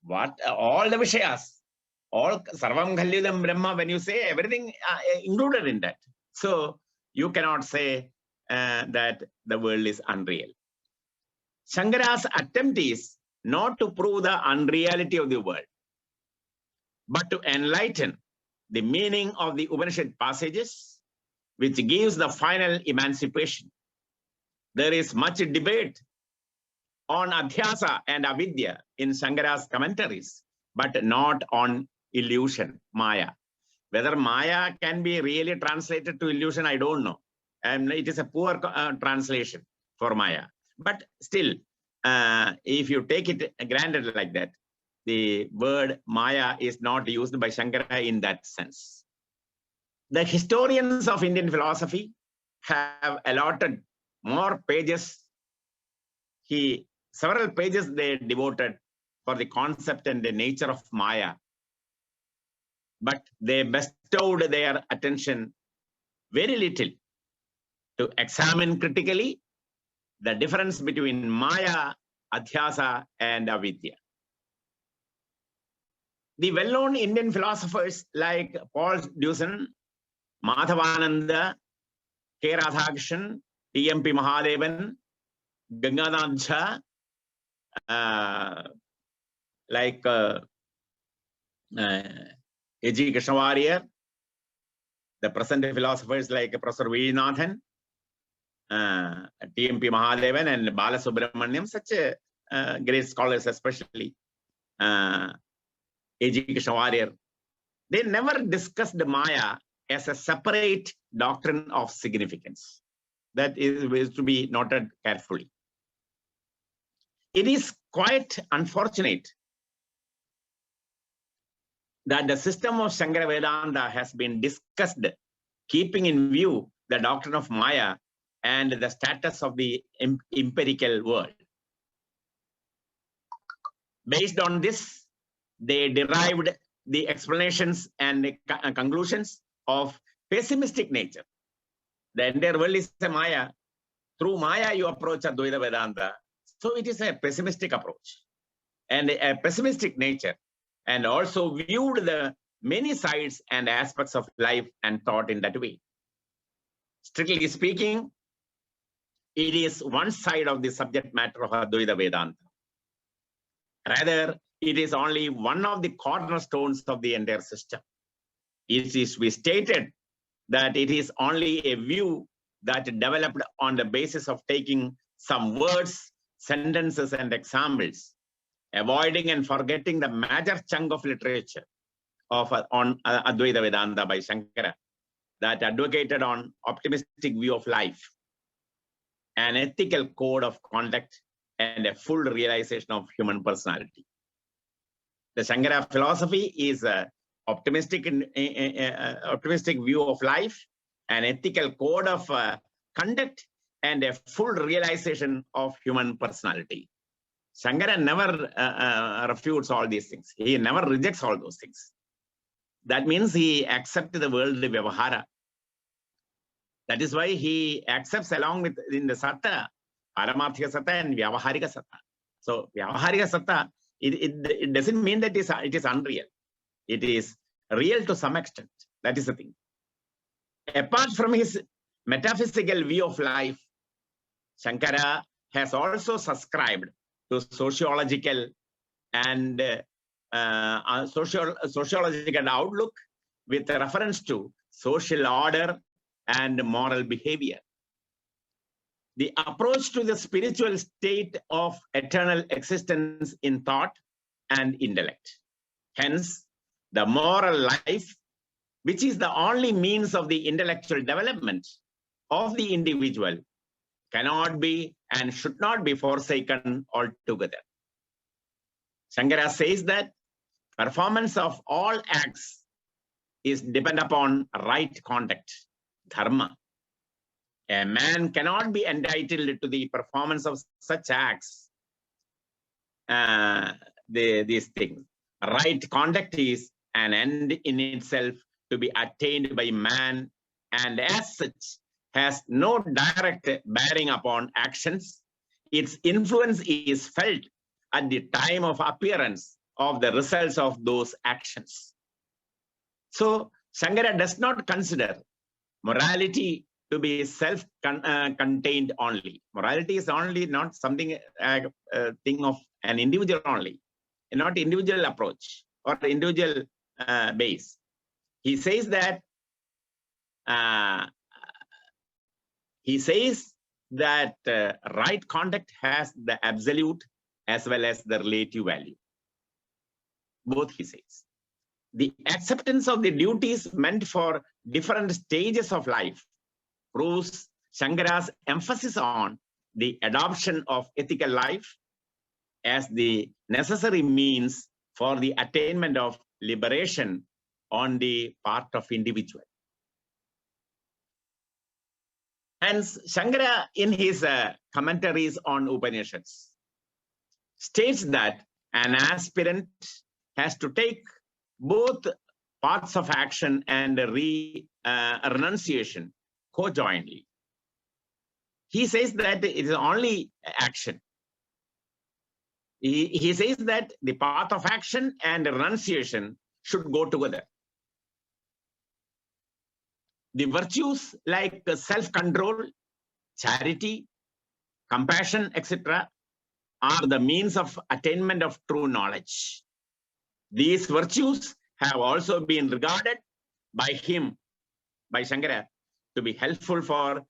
all the Vishayas, all Sarvangalyudam Brahma, when you say everything included in that. So you cannot say that the world is unreal. Shankara's attempt is not to prove the unreality of the world, but to enlighten the meaning of the Upanishad passages, which gives the final emancipation. There is much debate on Adhyasa and Avidya in Shankara's commentaries, but not on illusion, Maya. Whether Maya can be really translated to illusion, I don't know. And it is a poor translation for Maya. But still, if you take it granted like that, the word Maya is not used by Shankara in that sense. The historians of Indian philosophy have allotted more pages. Several pages they devoted for the concept and the nature of Maya. But they bestowed their attention very little to examine critically the difference between Maya, Adhyasa, and Avidya. The well-known Indian philosophers like Paul Deussen, Madhavananda, K. Radhakrishnan, T.M.P. Mahadevan, Gangadhar Jha, like A.G. Krishnavariyar, the present philosophers like Professor Vijayanatham, T.M.P. Mahadevan, and Balasubramaniam, such great scholars, especially A.G. Krishnavariyar, they never discussed Maya as a separate doctrine of significance. That is to be noted carefully. It is quite unfortunate that the system of Shankara Vedanta has been discussed, keeping in view the doctrine of Maya and the status of the empirical world. Based on this, they derived the explanations and conclusions of pessimistic nature. The entire world is a Maya. Through Maya, you approach Advaita Vedanta. So it is a pessimistic approach and a pessimistic nature, and also viewed the many sides and aspects of life and thought in that way. Strictly speaking, it is one side of the subject matter of Advaita Vedanta. Rather, it is only one of the cornerstones of the entire system. It is to be stated that it is only a view that developed on the basis of taking some words, sentences, and examples, avoiding and forgetting the major chunk of literature on Advaita Vedanta by Shankara that advocated on optimistic view of life, an ethical code of conduct, and a full realization of human personality. The Shankara philosophy is a optimistic view of life, an ethical code of conduct, and a full realization of human personality. Shankara never refutes all these things. He never rejects all those things. That means he accepts the worldly vyavahara. That is why he accepts along with in the satta, paramarthika satta and vyavaharika satta. So vyavaharika satta, it doesn't mean that it is unreal. It is real to some extent. That is the thing. Apart from his metaphysical view of life, Shankara has also subscribed to sociological and sociological outlook with reference to social order and moral behavior. The approach to the spiritual state of eternal existence in thought and intellect. Hence, the moral life, which is the only means of the intellectual development of the individual, cannot be and should not be forsaken altogether. Shankara says that performance of all acts is dependent upon right conduct, dharma. A man cannot be entitled to the performance of such acts. These things. Right conduct is an end in itself to be attained by man, and as such has no direct bearing upon actions. Its influence is felt at the time of appearance of the results of those actions. So Shankara does not consider morality to be self-contained only. Morality is only not something thing of an individual only, not individual approach or individual base. He says that right conduct has the absolute as well as the relative value. Both, he says. The acceptance of the duties meant for different stages of life proves Shankara's emphasis on the adoption of ethical life as the necessary means for the attainment of liberation on the part of individual. Hence, Shankara in his commentaries on Upanishads states that an aspirant has to take both paths of action and renunciation co-jointly. He says that it is only action. He says that the path of action and renunciation should go together. The virtues like self-control, charity, compassion, etc. are the means of attainment of true knowledge. These virtues have also been regarded by him, by Shankara, to be helpful for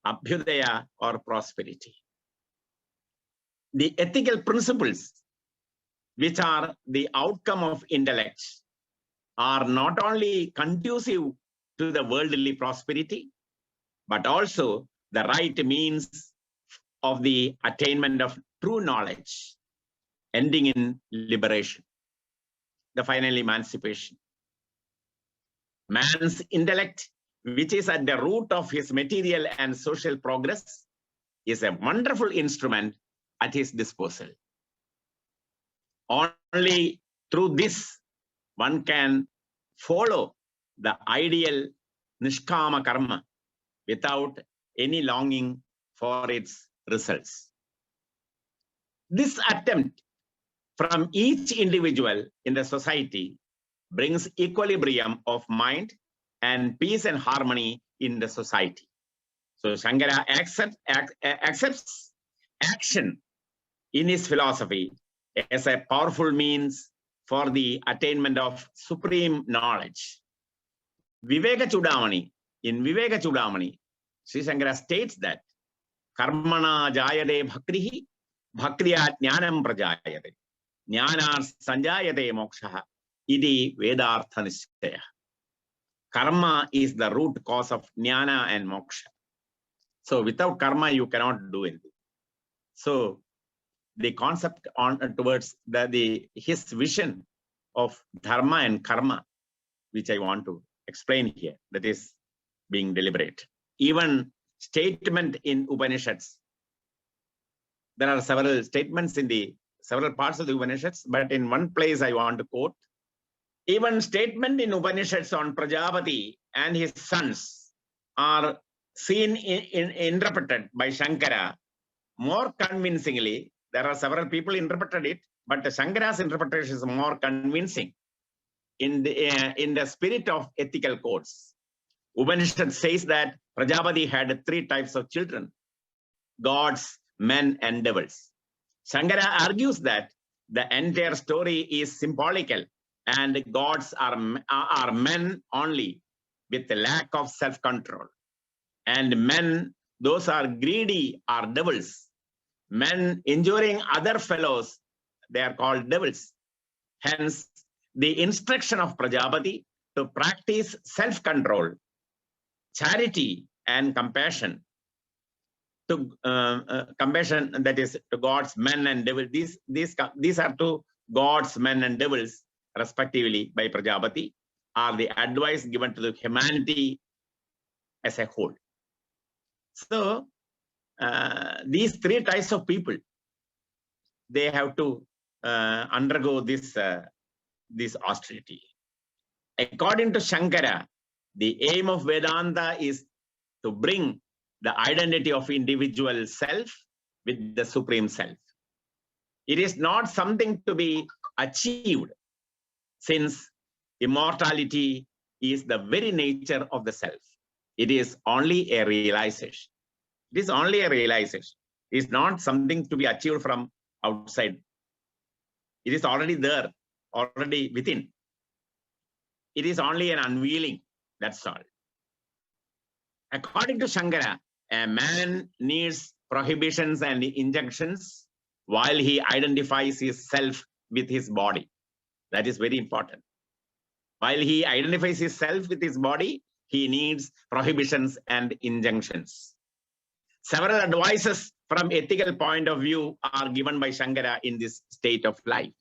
abhyudaya or prosperity. The ethical principles, which are the outcome of intellect, are not only conducive to the worldly prosperity, but also the right means of the attainment of true knowledge, ending in liberation, the final emancipation. Man's intellect, which is at the root of his material and social progress, is a wonderful instrument at his disposal. Only through this one can follow the ideal nishkama karma without any longing for its results. This attempt from each individual in the society brings equilibrium of mind and peace and harmony in the society. So Shankara accepts action in his philosophy as a powerful means for the attainment of supreme knowledge. Viveka Chudamani, in Viveka Chudamani, Sri Shankara states that karmana jayade bhakrihi, bhakriya jnanam prajayade, jnana sanjayade mokshaha, idi vedartha nishchaya. Karma is the root cause of jnana and moksha. So without karma, you cannot do anything. So the concept on towards his vision of dharma and karma, which I want to explain here, that is being deliberate. Even statement in Upanishads, there are several statements in the several parts of the Upanishads, but in one place I want to quote. Even statement in Upanishads on Prajapati and his sons are seen interpreted by Shankara more convincingly. There are several people interpreted it, but Shankara's interpretation is more convincing in the spirit of ethical codes. Upanishad says that Prajapati had 3 types of children: gods, men, and devils. Shankara argues that the entire story is symbolical and gods are men only with a lack of self-control. And men, those are greedy, are devils. Men injuring other fellows, they are called devils. Hence, the instruction of Prajapati to practice self-control, charity, and compassion, to compassion, that is to gods, men, and devils. These are to gods, men, and devils, respectively, by Prajapati, are the advice given to the humanity as a whole. So, these 3 types of people, they have to undergo this austerity. According to Shankara, the aim of Vedanta is to bring the identity of individual self with the supreme self. It is not something to be achieved, since immortality is the very nature of the self. It is only a realization. It is only a realization. It is not something to be achieved from outside. It is already there, already within. It is only an unveiling, that's all. According to Shankara, a man needs prohibitions and injunctions while he identifies his self with his body. That is very important. While he identifies his self with his body, he needs prohibitions and injunctions. Several advices from ethical point of view are given by Shankara in this state of life,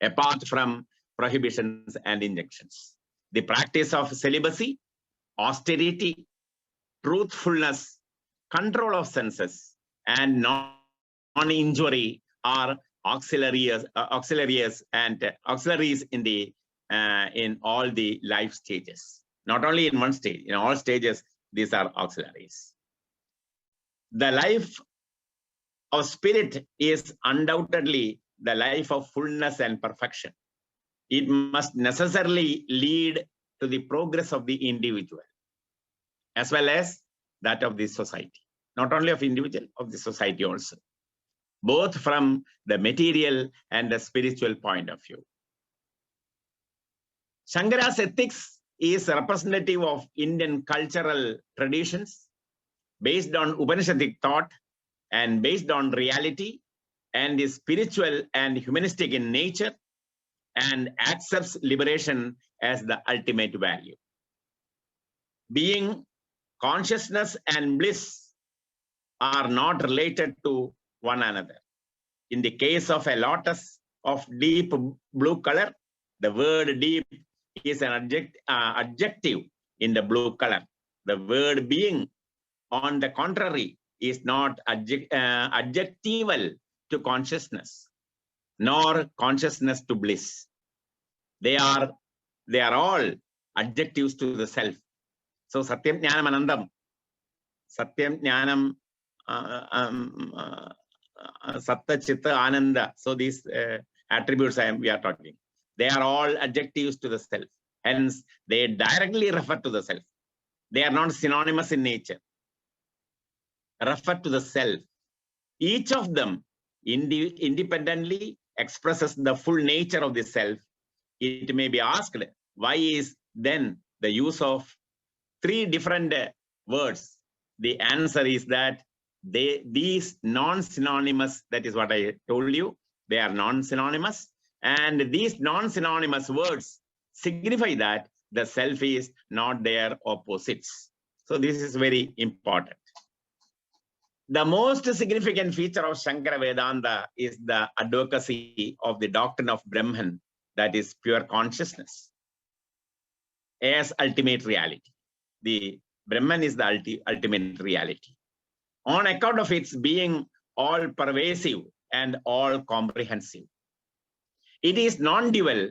apart from prohibitions and injunctions. The practice of celibacy, austerity, truthfulness, control of senses, and non-injury are auxiliaries in all the life stages. Not only in one stage, in all stages, these are auxiliaries. The life of spirit is undoubtedly the life of fullness and perfection. It must necessarily lead to the progress of the individual, as well as that of the society. Not only of individual, of the society also, both from the material and the spiritual point of view. Shankara's ethics is representative of Indian cultural traditions, based on Upanishadic thought and based on reality, and is spiritual and humanistic in nature, and accepts liberation as the ultimate value. Being, consciousness, and bliss are not related to one another. In the case of a lotus of deep blue color, the word deep is an adjective in the blue color. The word being, on the contrary, is not adjectival to consciousness, nor consciousness to bliss. They are all adjectives to the self. So Satyam Jnanam Anandam, Satyam Jnanam Satta Chitta Ananda. So these attributes we are talking, they are all adjectives to the self. Hence, they directly refer to the self. They are not synonymous in nature. Refer to the self. Each of them independently expresses the full nature of the self. It may be asked, why is then the use of 3 different words? The answer is that these non-synonymous, that is what I told you, they are non-synonymous, and these non-synonymous words signify that the self is not their opposites. So this is very important. The most significant feature of Shankara Vedanta is the advocacy of the doctrine of Brahman, that is pure consciousness, as ultimate reality. The Brahman is the ultimate reality. On account of its being all-pervasive and all-comprehensive. It is non-dual,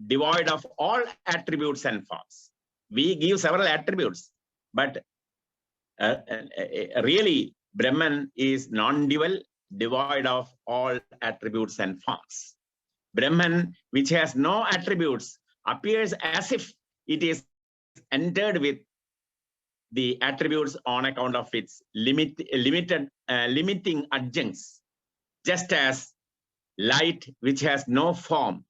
devoid of all attributes and forms. We give several attributes, but really, Brahman is non-dual, devoid of all attributes and forms. Brahman, which has no attributes, appears as if it is entered with the attributes on account of its limiting adjuncts, just as light, which has no form,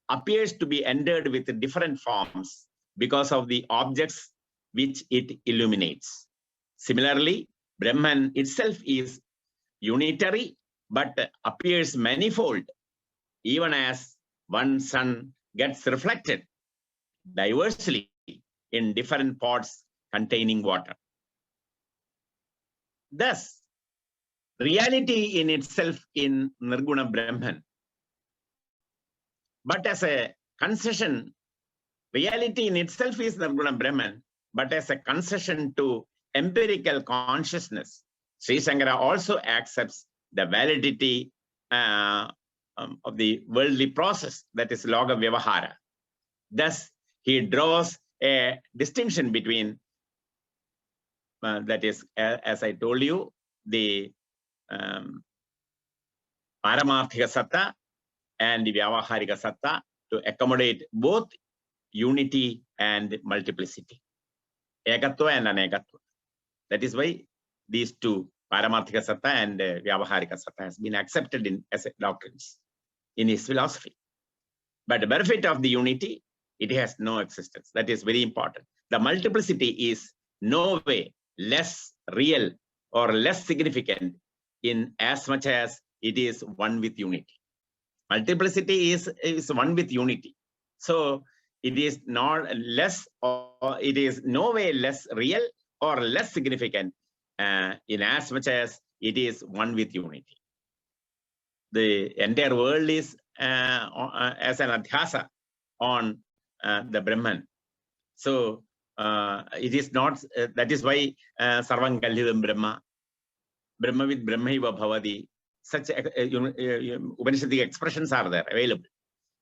appears to be entered with different forms because of the objects which it illuminates. Similarly, Brahman itself is unitary, but appears manifold, even as one sun gets reflected diversely in different pots containing water. Thus, reality in itself in Nirguna Brahman, but as a concession, reality in itself is Nirguna Brahman, but as a concession to empirical consciousness, SRISANKARA also accepts the validity of the worldly process, that is Loga Vyavahara. Thus, he draws a distinction between, that is, as I told you, the Paramarthika Satta and the Vyavaharika Satta to accommodate both unity and multiplicity, Ekatva and Anekatva. That is why these two, Paramarthika Satta and Vyavaharika Satta, has been accepted as doctrines in his philosophy. But the benefit of the unity, it has no existence. That is very important. The multiplicity is no way less real or less significant in as much as it is one with unity. Multiplicity is one with unity. So it is not less, or it is no way less real or less significant in as much as it is one with unity. The entire world is as an adhyasa on the Brahman. So it is not, that is why Sarvam Kalhidam Brahma, Brahmavid Brahmaiva Bhavadi, such Upanishadic expressions are there available.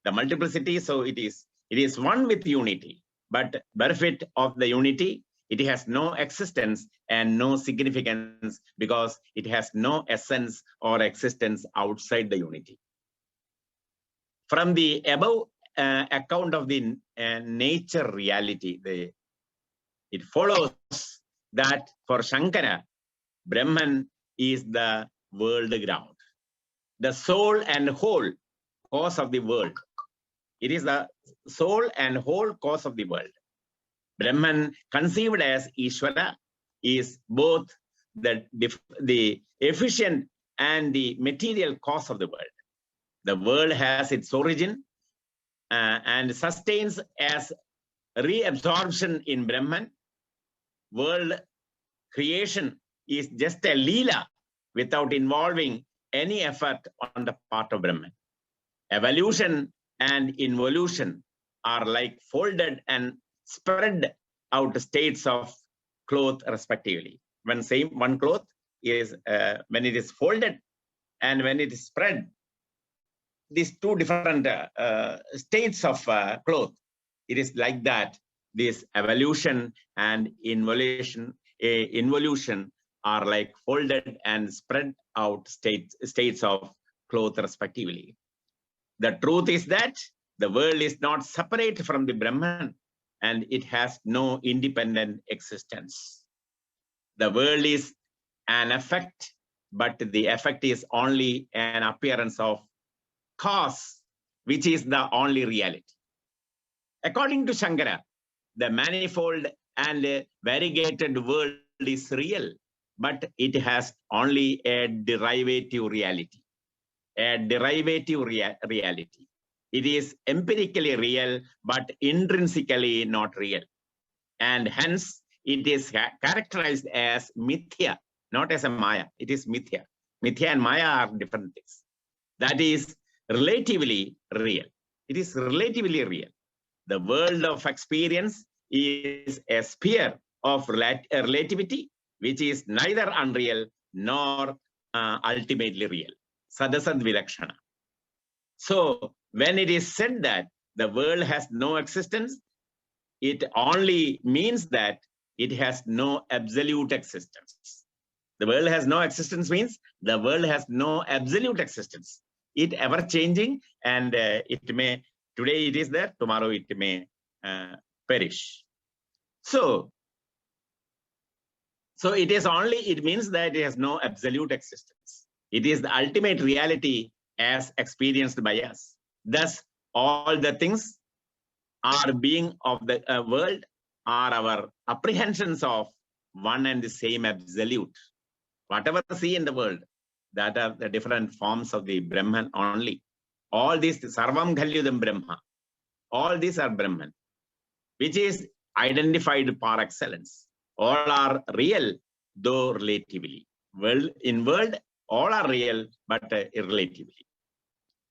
The multiplicity, so it is one with unity, but benefit of the unity, it has no existence and no significance because it has no essence or existence outside the unity. From the above account of the nature reality, it follows that for Shankara, Brahman is the world ground, the soul and whole cause of the world. It is the soul and whole cause of the world. Brahman, conceived as Ishvara, is both the efficient and the material cause of the world. The world has its origin and sustains as reabsorption in Brahman. World creation is just a Leela without involving any effort on the part of Brahman. Evolution and involution are like folded and spread out states of cloth respectively. When one cloth is, when it is folded and when it is spread, these two different states of cloth, it is like that. This evolution and involution are like folded and spread out states of cloth respectively. The truth is that the world is not separate from the Brahman and it has no independent existence. The world is an effect, but the effect is only an appearance of cause, which is the only reality. According to Shankara, the manifold and variegated world is real, but it has only a derivative reality. A derivative reality. It is empirically real, but intrinsically not real. And hence, it is characterized as mithya, not as a Maya. It is Mithya. Mithya and Maya are different things. That is relatively real. It is relatively real. The world of experience is a sphere of relativity, which is neither unreal nor ultimately real. Sadasad Vilakshana. So when it is said that the world has no existence, it only means that it has no absolute existence. The world has no existence means the world has no absolute existence. It ever changing, and it may, today it is there, tomorrow it may perish. So it is only, it means that it has no absolute existence. It is the ultimate reality as experienced by us. Thus, all the things are being of the world are our apprehensions of one and the same absolute. Whatever we see in the world, that are the different forms of the Brahman only. All these, Sarvam Khalyudam Brahma, all these are Brahman, which is identified par excellence. All are real, though relatively. In world, all are real, but relatively.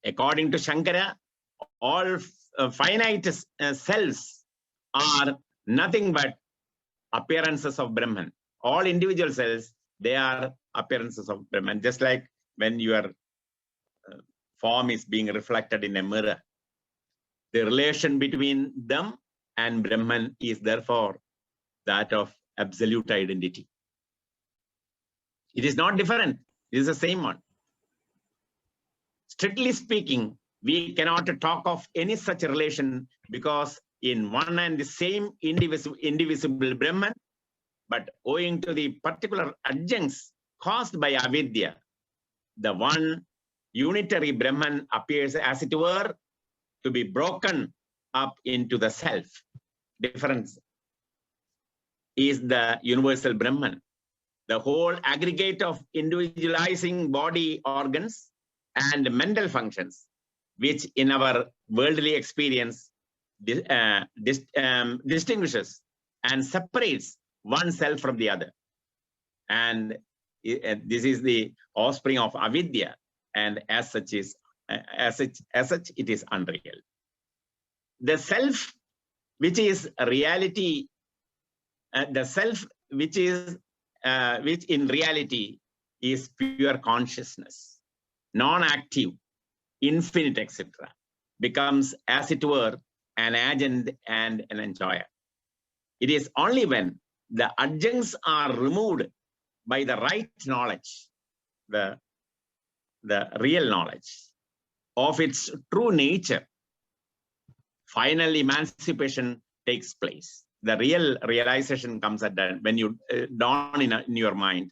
According to Shankara, all finite cells are nothing but appearances of Brahman. All individual cells, they are appearances of Brahman. Just like when your form is being reflected in a mirror, the relation between them and Brahman is therefore that of absolute identity. It is not different. It is the same one. Strictly speaking, we cannot talk of any such relation because in one and the same indivisible Brahman, but owing to the particular adjuncts caused by avidya, the one unitary Brahman appears as it were to be broken up into the self. Difference is the universal Brahman. The whole aggregate of individualizing body organs and mental functions, which in our worldly experience distinguishes and separates one self from the other. And this is the offspring of avidya, and as such it is unreal. The self, which is reality, the self which in reality is pure consciousness, non-active, infinite, etc., becomes as it were an agent and an enjoyer. It is only when the adjuncts are removed by the right knowledge, the real knowledge of its true nature, final emancipation takes place. The real realization comes at that when you dawn in your mind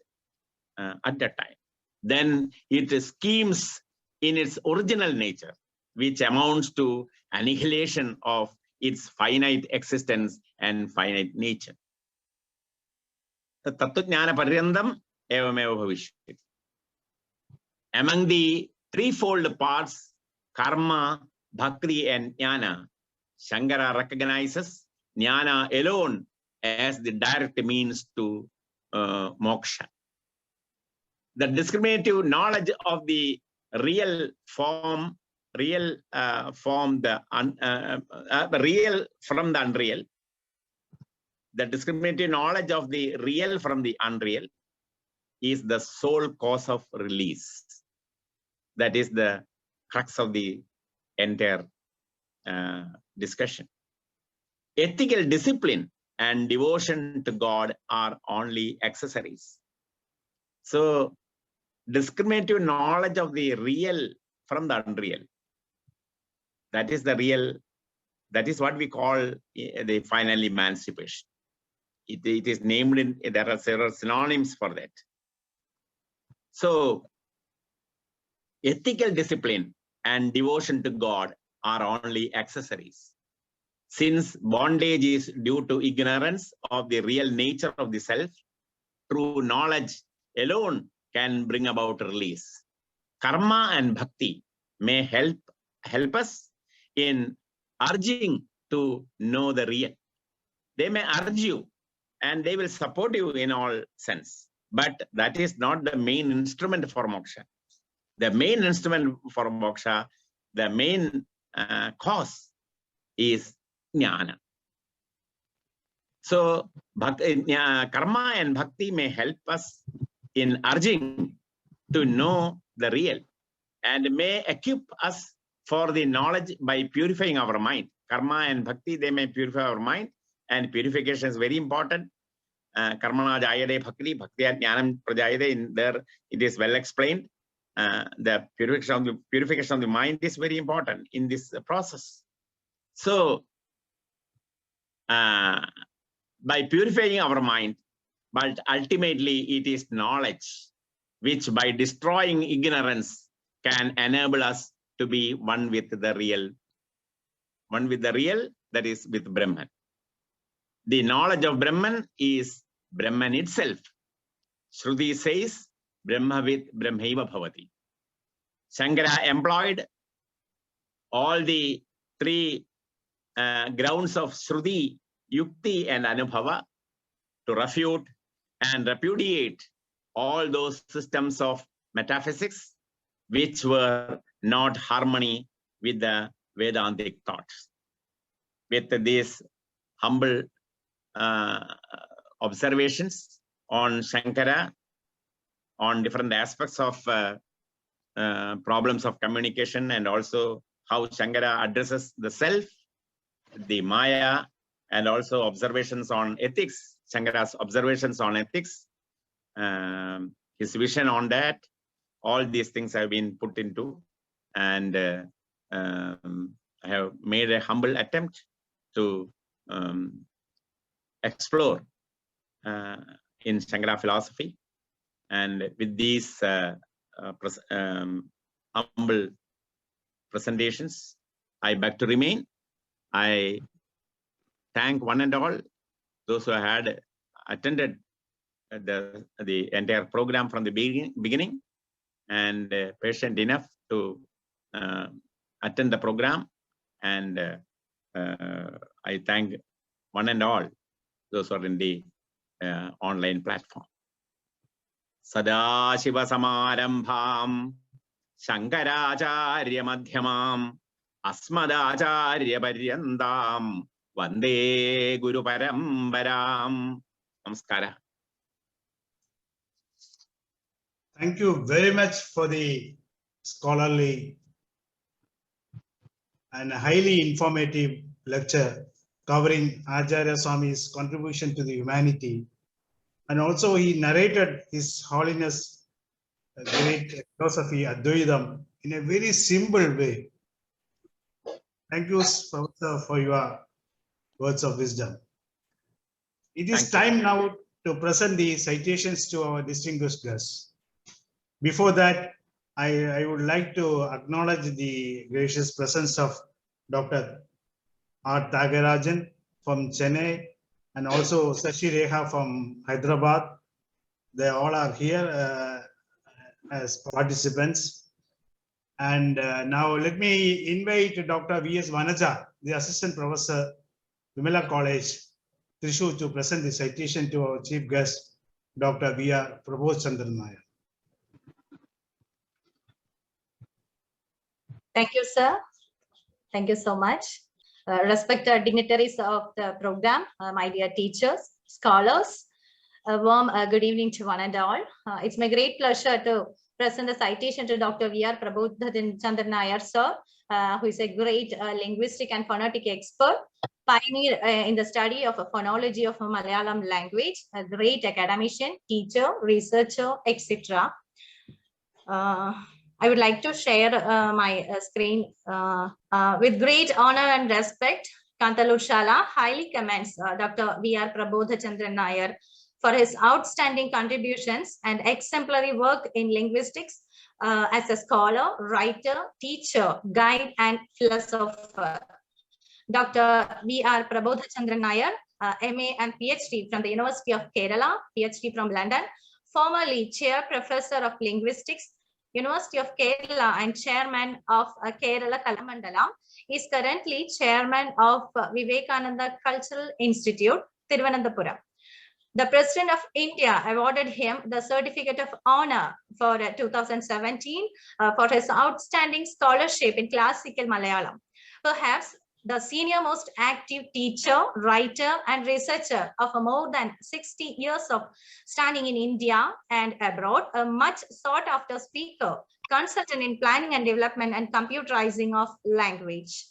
at that time. Then it schemes in its original nature, which amounts to annihilation of its finite existence and finite nature. Tattvajnana paryandam evameva bhavishyati. Among the threefold parts, karma, bhakti, and jnana, Shankara recognizes jnana alone as the direct means to moksha. The discriminative knowledge of the real form, real from the unreal, the discriminative knowledge of the real from the unreal is the sole cause of release. That is the crux of the entire discussion. Ethical discipline and devotion to God are only accessories. So, discriminative knowledge of the real from the unreal, that is the real, that is what we call the final emancipation. It is named in, there are several synonyms for that. So, ethical discipline and devotion to God are only accessories. Since bondage is due to ignorance of the real nature of the self, true knowledge alone can bring about release. Karma and bhakti may help us in urging to know the real. They may urge you and they will support you in all sense. but that is not the main instrument for moksha. The main instrument for moksha, the main cause is jnana. So karma and bhakti may help us in urging to know the real and may equip us for the knowledge by purifying our mind. Karma and bhakti, they may purify our mind, and purification is very important. Karmana jayade bhakti, bhakti jnanam prajayade. In there, it is well explained. The purification of the mind is very important in this process. So, by purifying our mind, but ultimately it is knowledge, which by destroying ignorance can enable us to be one with the real. One with the real, that is with Brahman. The knowledge of Brahman is Brahman itself. Shruti says, Brahmavid Brahmaiva Bhavati. Shankara employed all the three grounds of Shruti, Yukti and Anubhava to refute and repudiate all those systems of metaphysics which were not harmony with the Vedantic thoughts. With these humble observations on Shankara, on different aspects of problems of communication, and also how Shankara addresses the self, the Maya, and also observations on ethics, Shankara's observations on ethics, his vision on that, all these things have been put into, and I have made a humble attempt to explore in Shankara philosophy. And with these humble presentations, I beg to remain. I thank one and all those who had attended the entire program from the beginning and patient enough to attend the program. And I thank one and all those who are in the online platform. Sadashiva Samarambham Sankaracharya Madhyamam Asmadacharya Paryandam Vande Guru Parambaram. Namaskara. Thank you very much for the scholarly and highly informative lecture covering Acharya Swami's contribution to the humanity. And also he narrated His Holiness great philosophy, Advaitam, in a very simple way. Thank you, Professor, for your words of wisdom. It is time now to present the citations to our distinguished guests. Before that, I would like to acknowledge the gracious presence of Dr. R. Thagarajan from Chennai, and also Sashi Reha from Hyderabad. They all are here as participants. And now let me invite Dr. V.S. Vanaja, the Assistant Professor, Vimala College, Thrissur, to present the citation to our chief guest, Dr. V.R. Prabodhchandran Nair. Thank you, sir. Thank you so much. Respected dignitaries of the program, my dear teachers, scholars, a warm good evening to one and all. It's my great pleasure to present the citation to Dr. V.R. Prabodhchandran Nair, sir, who is a great linguistic and phonetic expert, pioneer in the study of a phonology of a Malayalam language, a great academician, teacher, researcher, etc. I would like to share my screen. With great honor and respect, Kantaloor Sala highly commends Dr. V.R. Prabodhchandran Nair for his outstanding contributions and exemplary work in linguistics as a scholar, writer, teacher, guide, and philosopher. Dr. V.R. Prabodhchandran Nair, MA and PhD from the University of Kerala, PhD from London, formerly Chair Professor of Linguistics, University of Kerala, and Chairman of Kerala Kalamandalam, is currently Chairman of Vivekananda Cultural Institute, Thiruvananthapuram. The President of India awarded him the Certificate of Honor for 2017 for his outstanding scholarship in classical Malayalam. Perhaps the senior most active teacher, writer, and researcher of more than 60 years of standing in India and abroad, a much sought after speaker, consultant in planning and development and computerizing of language.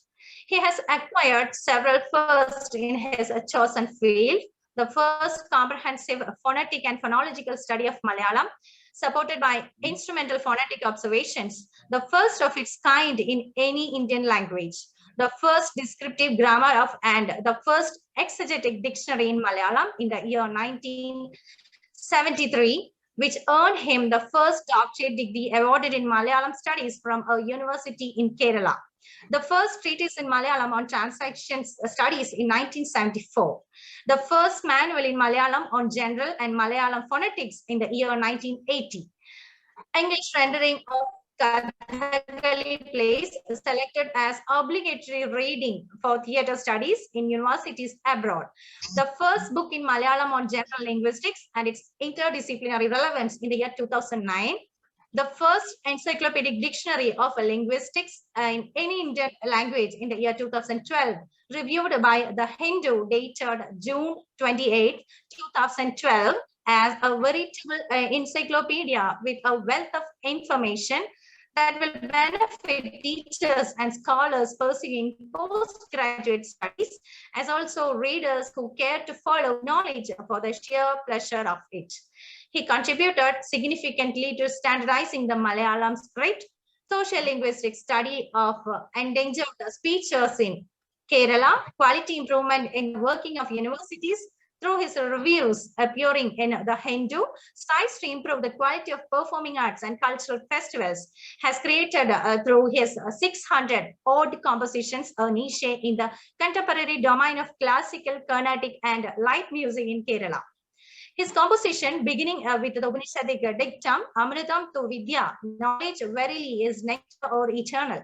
He has acquired several firsts in his chosen field. The first comprehensive phonetic and phonological study of Malayalam, supported by instrumental phonetic observations, the first of its kind in any Indian language, the first descriptive grammar of and the first exegetic dictionary in Malayalam in the year 1973, which earned him the first doctorate degree awarded in Malayalam studies from a university in Kerala. The first treatise in Malayalam on transaction studies in 1974. The first manual in Malayalam on general and Malayalam phonetics in the year 1980. English rendering of Kathakali plays selected as obligatory reading for theatre studies in universities abroad. The first book in Malayalam on general linguistics and its interdisciplinary relevance in the year 2009. The first encyclopedic dictionary of linguistics in any Indian language in the year 2012, reviewed by the Hindu, dated June 28, 2012, as a veritable encyclopedia with a wealth of information that will benefit teachers and scholars pursuing postgraduate studies, as also readers who care to follow knowledge for the sheer pleasure of it. He contributed significantly to standardizing the Malayalam script, social linguistic study of endangered speakers in Kerala, quality improvement in working of universities through his reviews appearing in the Hindu, strives to improve the quality of performing arts and cultural festivals, has created through his 600 odd compositions a niche in the contemporary domain of classical, Carnatic and light music in Kerala. His composition, beginning with the Upanishadic dictum, Amritam to Vidya, knowledge verily is nectar or eternal,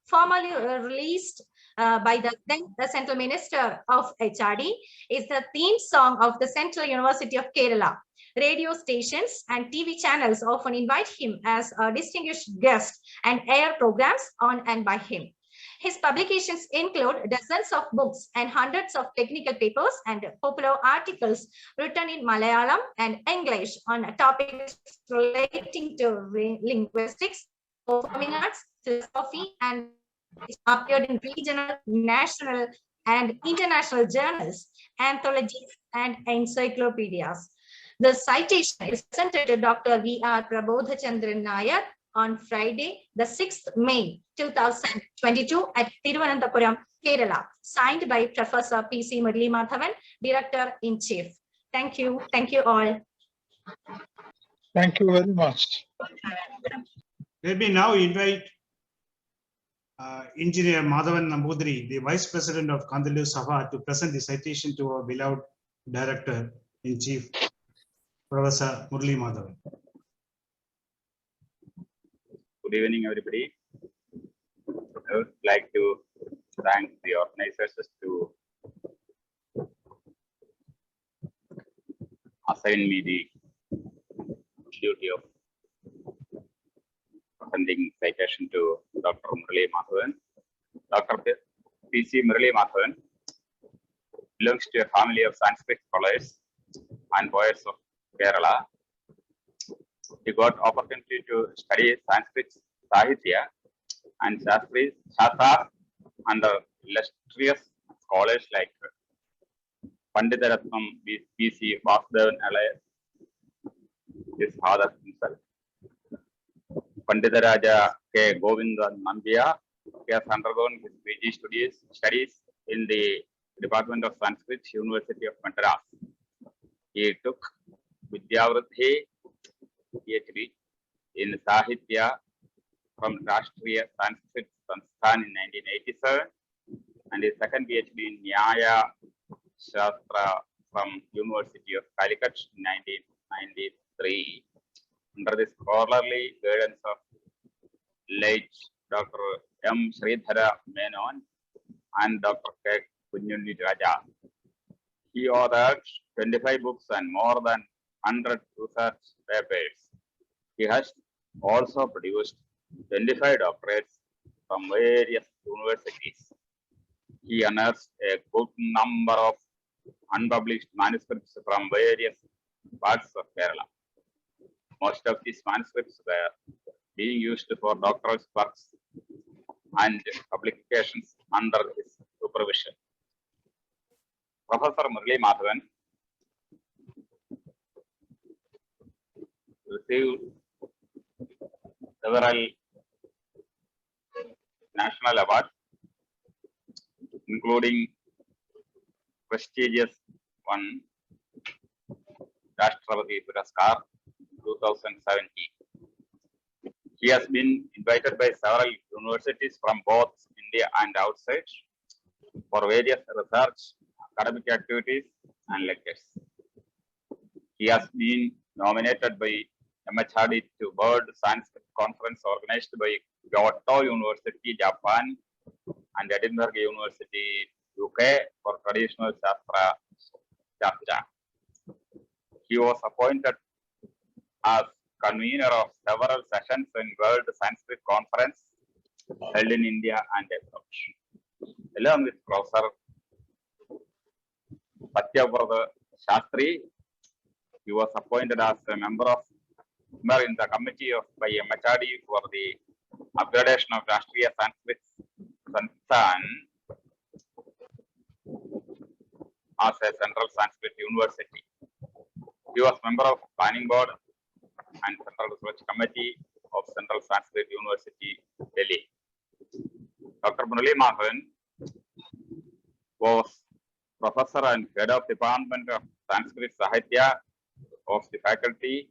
formally released by the then Central Minister of HRD, is the theme song of the Central University of Kerala. Radio stations and TV channels often invite him as a distinguished guest and air programs on and by him. His publications include dozens of books and hundreds of technical papers and popular articles written in Malayalam and English on topics relating to linguistics, performing arts, philosophy, and appeared in regional, national, and international journals, anthologies, and encyclopedias. The citation is presented to Dr. V.R. Prabodhachandran Nair on Friday, the 6th May 2022 at Thiruvananthapuram, Kerala, signed by Professor P.C. MURALEEMADHAVAN, Director-in-Chief. Thank you. Thank you all. Thank you very much. Let me now invite Engineer Madhavan Nambudiri, the Vice President of Kantaloor Sabha, to present the citation to our beloved Director-in-Chief, Professor MURALEEMADHAVAN. Good evening, everybody. I would like to thank the organizers to assign me the duty of presenting citation to Dr. MURALEEMADHAVAN. Dr. P.C. MURALEEMADHAVAN belongs to a family of Sanskrit scholars and poets of Kerala. He got opportunity to study Sanskrit Sahitya and Shastra under illustrious scholars like Panditaratnam P.C. Vasudevan Alaya, his father himself, Panditaraja K. Govindan Nambiya. He has undergone his PG studies in the Department of Sanskrit, University of Madras. He took Vidyavriddhi PhD in Sahitya from Rashtriya Sanskrit Sansthan in 1987 and his second PhD in Nyaya Shastra from University of Calicut in 1993. Under the scholarly guidance of late Dr. M. Sridhara Menon and Dr. K. Kunyundi Raja, He authored 25 books and more than 100 research papers. He has also produced 25 doctorates from various universities. He unearthed a good number of unpublished manuscripts from various parts of Kerala. Most of these manuscripts were being used for doctoral works and publications under his supervision. Professor MURALEEMADHAVAN received several national awards, including prestigious one, Rashtrapati Puraskar 2017. He has been invited by several universities from both India and outside for various research, academic activities, and lectures. He has been nominated by MHRD to World Sanskrit Conference organized by Kyoto University, Japan, and Edinburgh University, UK, for traditional Shastra. He was appointed as convener of several sessions in World Sanskrit Conference held in India and abroad. Along with Professor Satyavrata Shastri, he was appointed as a member in the committee by MHRD for the upgradation of Rashtriya Sanskrit Sansthan as a Central Sanskrit University. He was member of Planning Board and Central Research Committee of Central Sanskrit University, Delhi. Dr. MURALEEMADHAVAN was professor and head of Department of Sanskrit Sahitya of the faculty,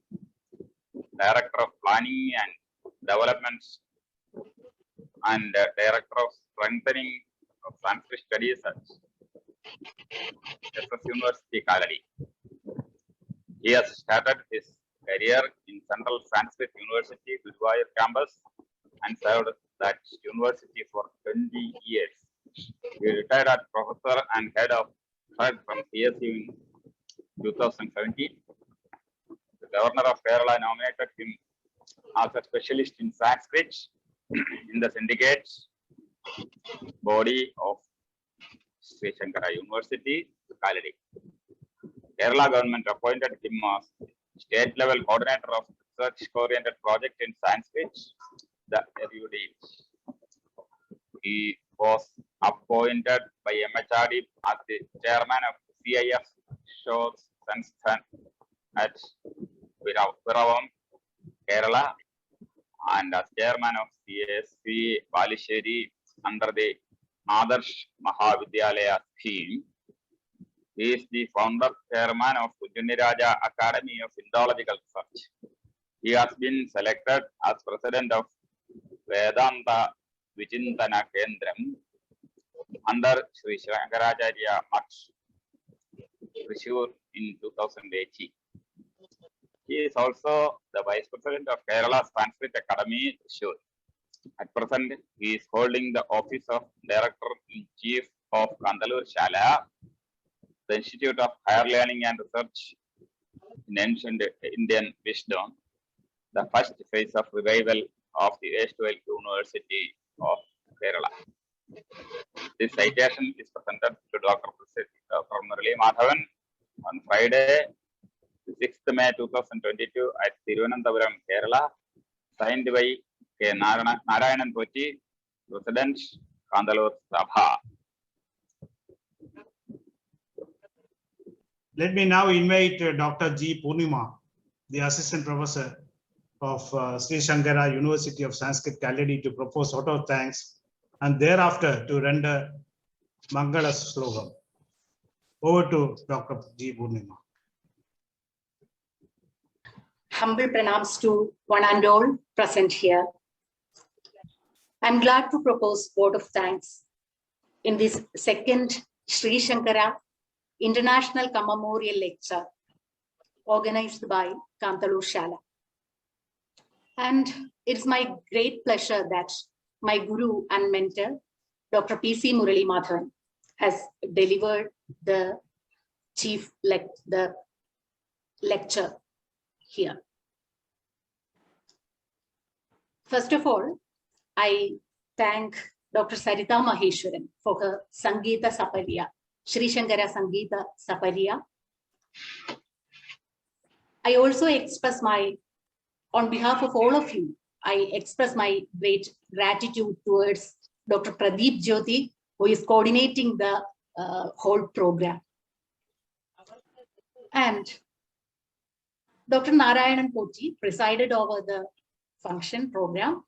Director of Planning and Development, and Director of Strengthening of Sanskrit Studies at SS University, Kaladi. He has started his career in Central Sanskrit University, Guruvayur campus, and served that university for 20 years. He retired as professor and head of from CSU in 2017. The Governor of Kerala nominated him as a specialist in Sanskrit in the syndicate body of SRISANKARA University, Kaladi. Kerala government appointed him as state-level coordinator of research-oriented project in Sanskrit, the erudite. He was appointed by MHRD as the chairman of CIF Shows Sansthan at Viravam, Kerala, and as chairman of CSC Palisheri under the Adarsh Mahavidyalaya scheme. He is the founder chairman of Raja Academy of Indological Research. He has been selected as president of Vedanta Vichintana Kendram under Sri Sankaracharya Mutt, Thrissur in 2018. He is also the vice president of Kerala Sanskrit Academy, Thrissur. At present, he is holding the office of Director-in-Chief of Kantaloor Sala, the Institute of Higher Learning and Research in Ancient Indian Wisdom, the first phase of revival of the erstwhile University of Kerala. This citation is presented to Dr. MURALEEMADHAVAN on Friday, 6th May 2022 at Thiruvananthapuram, Kerala, signed by K. Narayanan Pochi, President, Kantaloor Sabha. Let me now invite Dr. G. Purnima, the Assistant Professor of SRISANKARA University of Sanskrit, Kaladi, to propose vote of thanks and thereafter to render Mangala Slogam. Over to Dr. G. Purnima. Humble pranams to one and all present here. I'm glad to propose vote of thanks in this second SRISANKARA International Commemorial Lecture organized by Kantaloor Sala. And it's my great pleasure that my guru and mentor, Dr. P.C. MURALEEMADHAVAN, has delivered the the lecture here. First of all, I thank Dr. Sarita Maheshwaran for her Sangeeta Sapariya, SRISANKARA Sangeeta Sapariya. I also express on behalf of all of you, I express my great gratitude towards Dr. Pradeep Jyoti, who is coordinating the whole program. And Dr. Narayanan Pochi presided over the function program.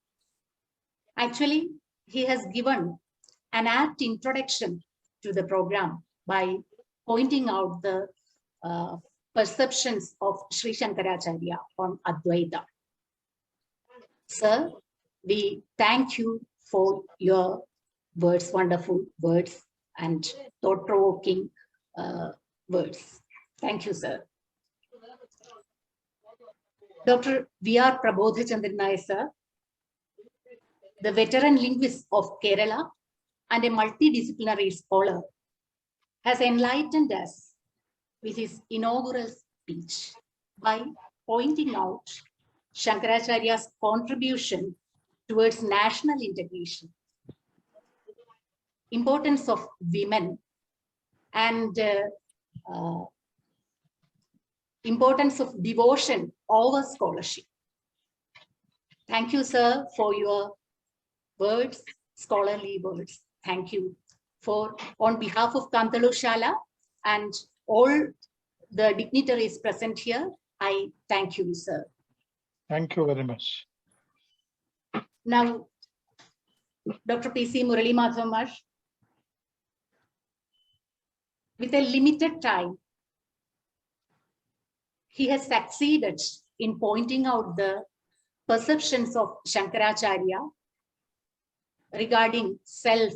Actually, he has given an apt introduction to the program by pointing out the perceptions of Sri Sankaracharya on Advaita. Sir, we thank you for your words, wonderful words and thought-provoking words. Thank you, sir. Dr. V.R. Prabodhachandran, sir, the veteran linguist of Kerala and a multidisciplinary scholar, has enlightened us with his inaugural speech by pointing out Shankaracharya's contribution towards national integration, importance of women, and importance of devotion over scholarship. Thank you, sir, for your words, scholarly words. Thank you. On behalf of Kantaloor Sala and all the dignitaries present here, I thank you, sir. Thank you very much. Now, Dr. P.C. MURALEEMADHAVAN, with a limited time, he has succeeded in pointing out the perceptions of Shankaracharya regarding self,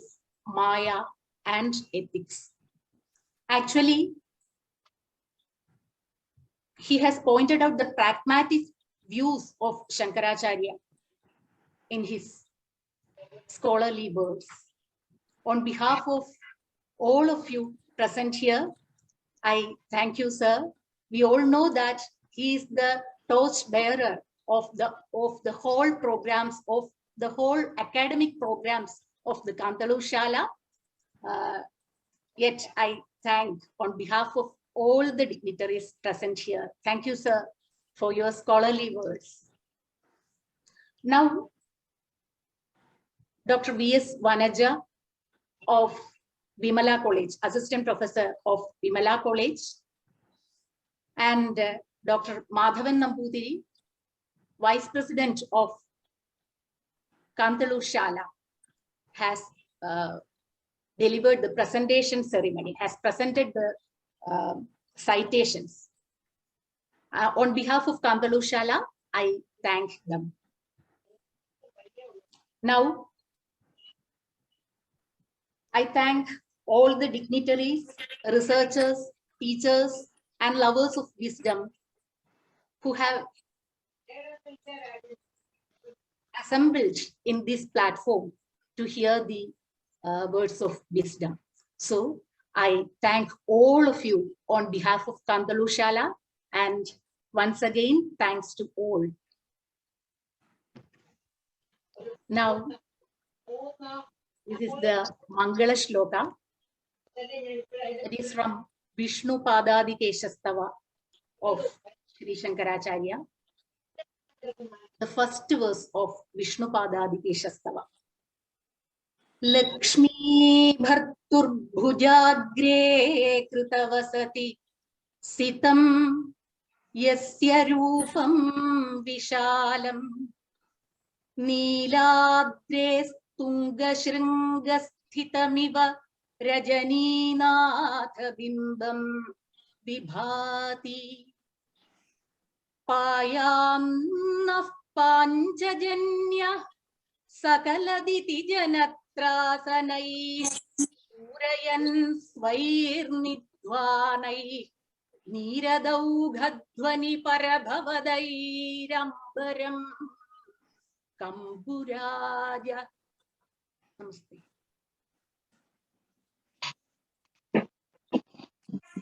Maya, and ethics. Actually, he has pointed out the pragmatic views of Shankaracharya in his scholarly words. On behalf of all of you present here, I thank you, sir. We all know that he is the torch bearer of the whole programs, of the whole academic programs of the Kantaloor Sala. Yet I thank on behalf of all the dignitaries present here. Thank you, sir, for your scholarly words. Now, Dr. V.S. Vanaja of Vimala College, Assistant Professor of Vimala College, and Dr. Madhavan Nambudiri, Vice President of Kantaloor Sala, has delivered the presentation ceremony, has presented the citations. On behalf of Kantaloor Sala, I thank them. Now, I thank all the dignitaries, researchers, teachers, and lovers of wisdom who have assembled in this platform to hear the words of wisdom. So I thank all of you on behalf of Kantaloor Sala, and once again, thanks to all. Now, this is the Mangala Shloka. It is from Vishnu Padadikeshastava of Sri Sankaracharya. The first verse of Vishnu Padadikeshastava. Lakshmi Bhartur Bhujagre Krutavasati Sitam Yasya Rupam Vishalam Neeladre Tunga Shringasthitamiva Rajaninath Bimbam Vibhati Payam Panchajanya Sakaladiti Janatrasanai Surayan Svairnidvanai Niradaughadvani Parabhavadai Rambaram Kamburaja. Namaste.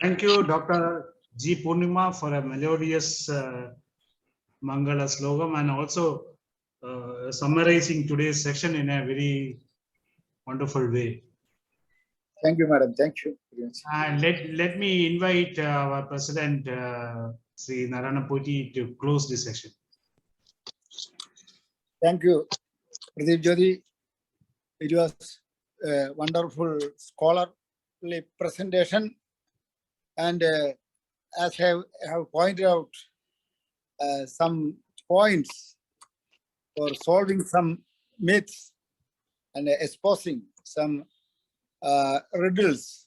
Thank you, Dr. G. Purnima, for a melodious Mangala slogam and also summarizing today's session in a very wonderful way. Thank you, madam. Thank you very much. And let me invite our President, Sri Narana Poti, to close this session. Thank you, Pradeep Jyoti. It was a wonderful scholarly presentation. And as I have pointed out, some points for solving some myths and exposing some riddles.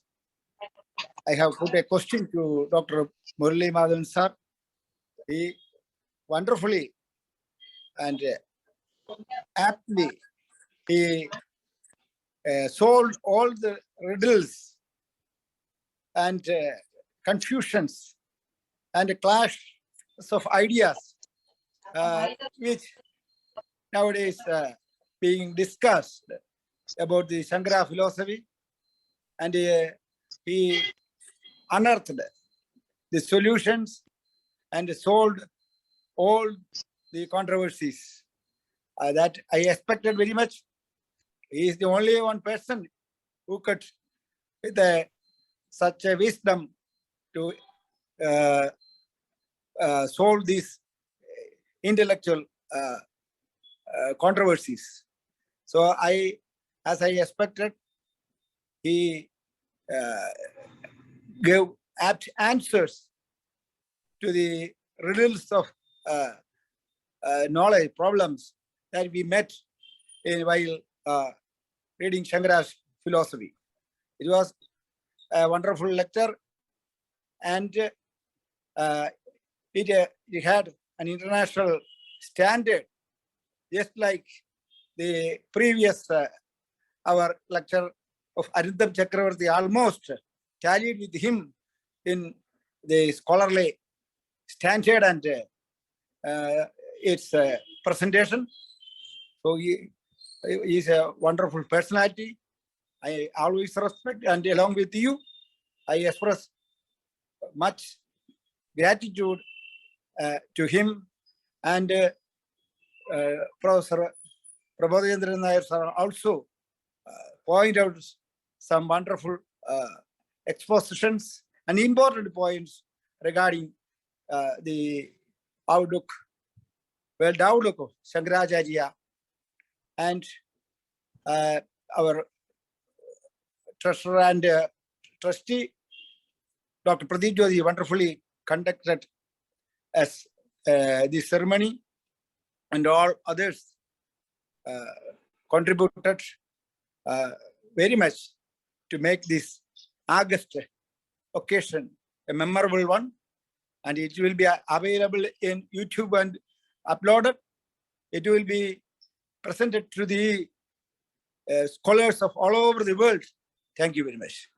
I have put a question to Dr. MURALEEMADHAVAN sir. He wonderfully and aptly he solved all the riddles and confusions and clash of ideas which nowadays being discussed about the Sankara philosophy, and he unearthed the solutions and solved all the controversies that I expected very much. He is the only one person who could, with such a wisdom, to solve these intellectual controversies. So as I expected, he gave apt answers to the riddles of knowledge problems that we met while reading Shankara's philosophy. It was a wonderful lecture, and it had an international standard, just like the previous our lecture of Arindam Chakravarti almost tallied with him in the scholarly standard and its presentation. So he is a wonderful personality. I always respect, and along with you, I express much gratitude to him, and Professor Prabodhendran Nair sir also point out some wonderful expositions and important points regarding the outlook, world outlook of Sankaracharya, and our treasurer and trustee, Dr. Pradeep Jyoti, wonderfully conducted as the ceremony, and all others contributed very much to make this August occasion a memorable one, and it will be available in YouTube and uploaded. It will be presented to the scholars of all over the world. Thank you very much.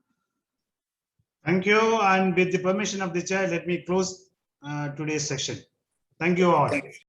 Thank you. And with the permission of the chair, let me close today's session. Thank you all. Thank you.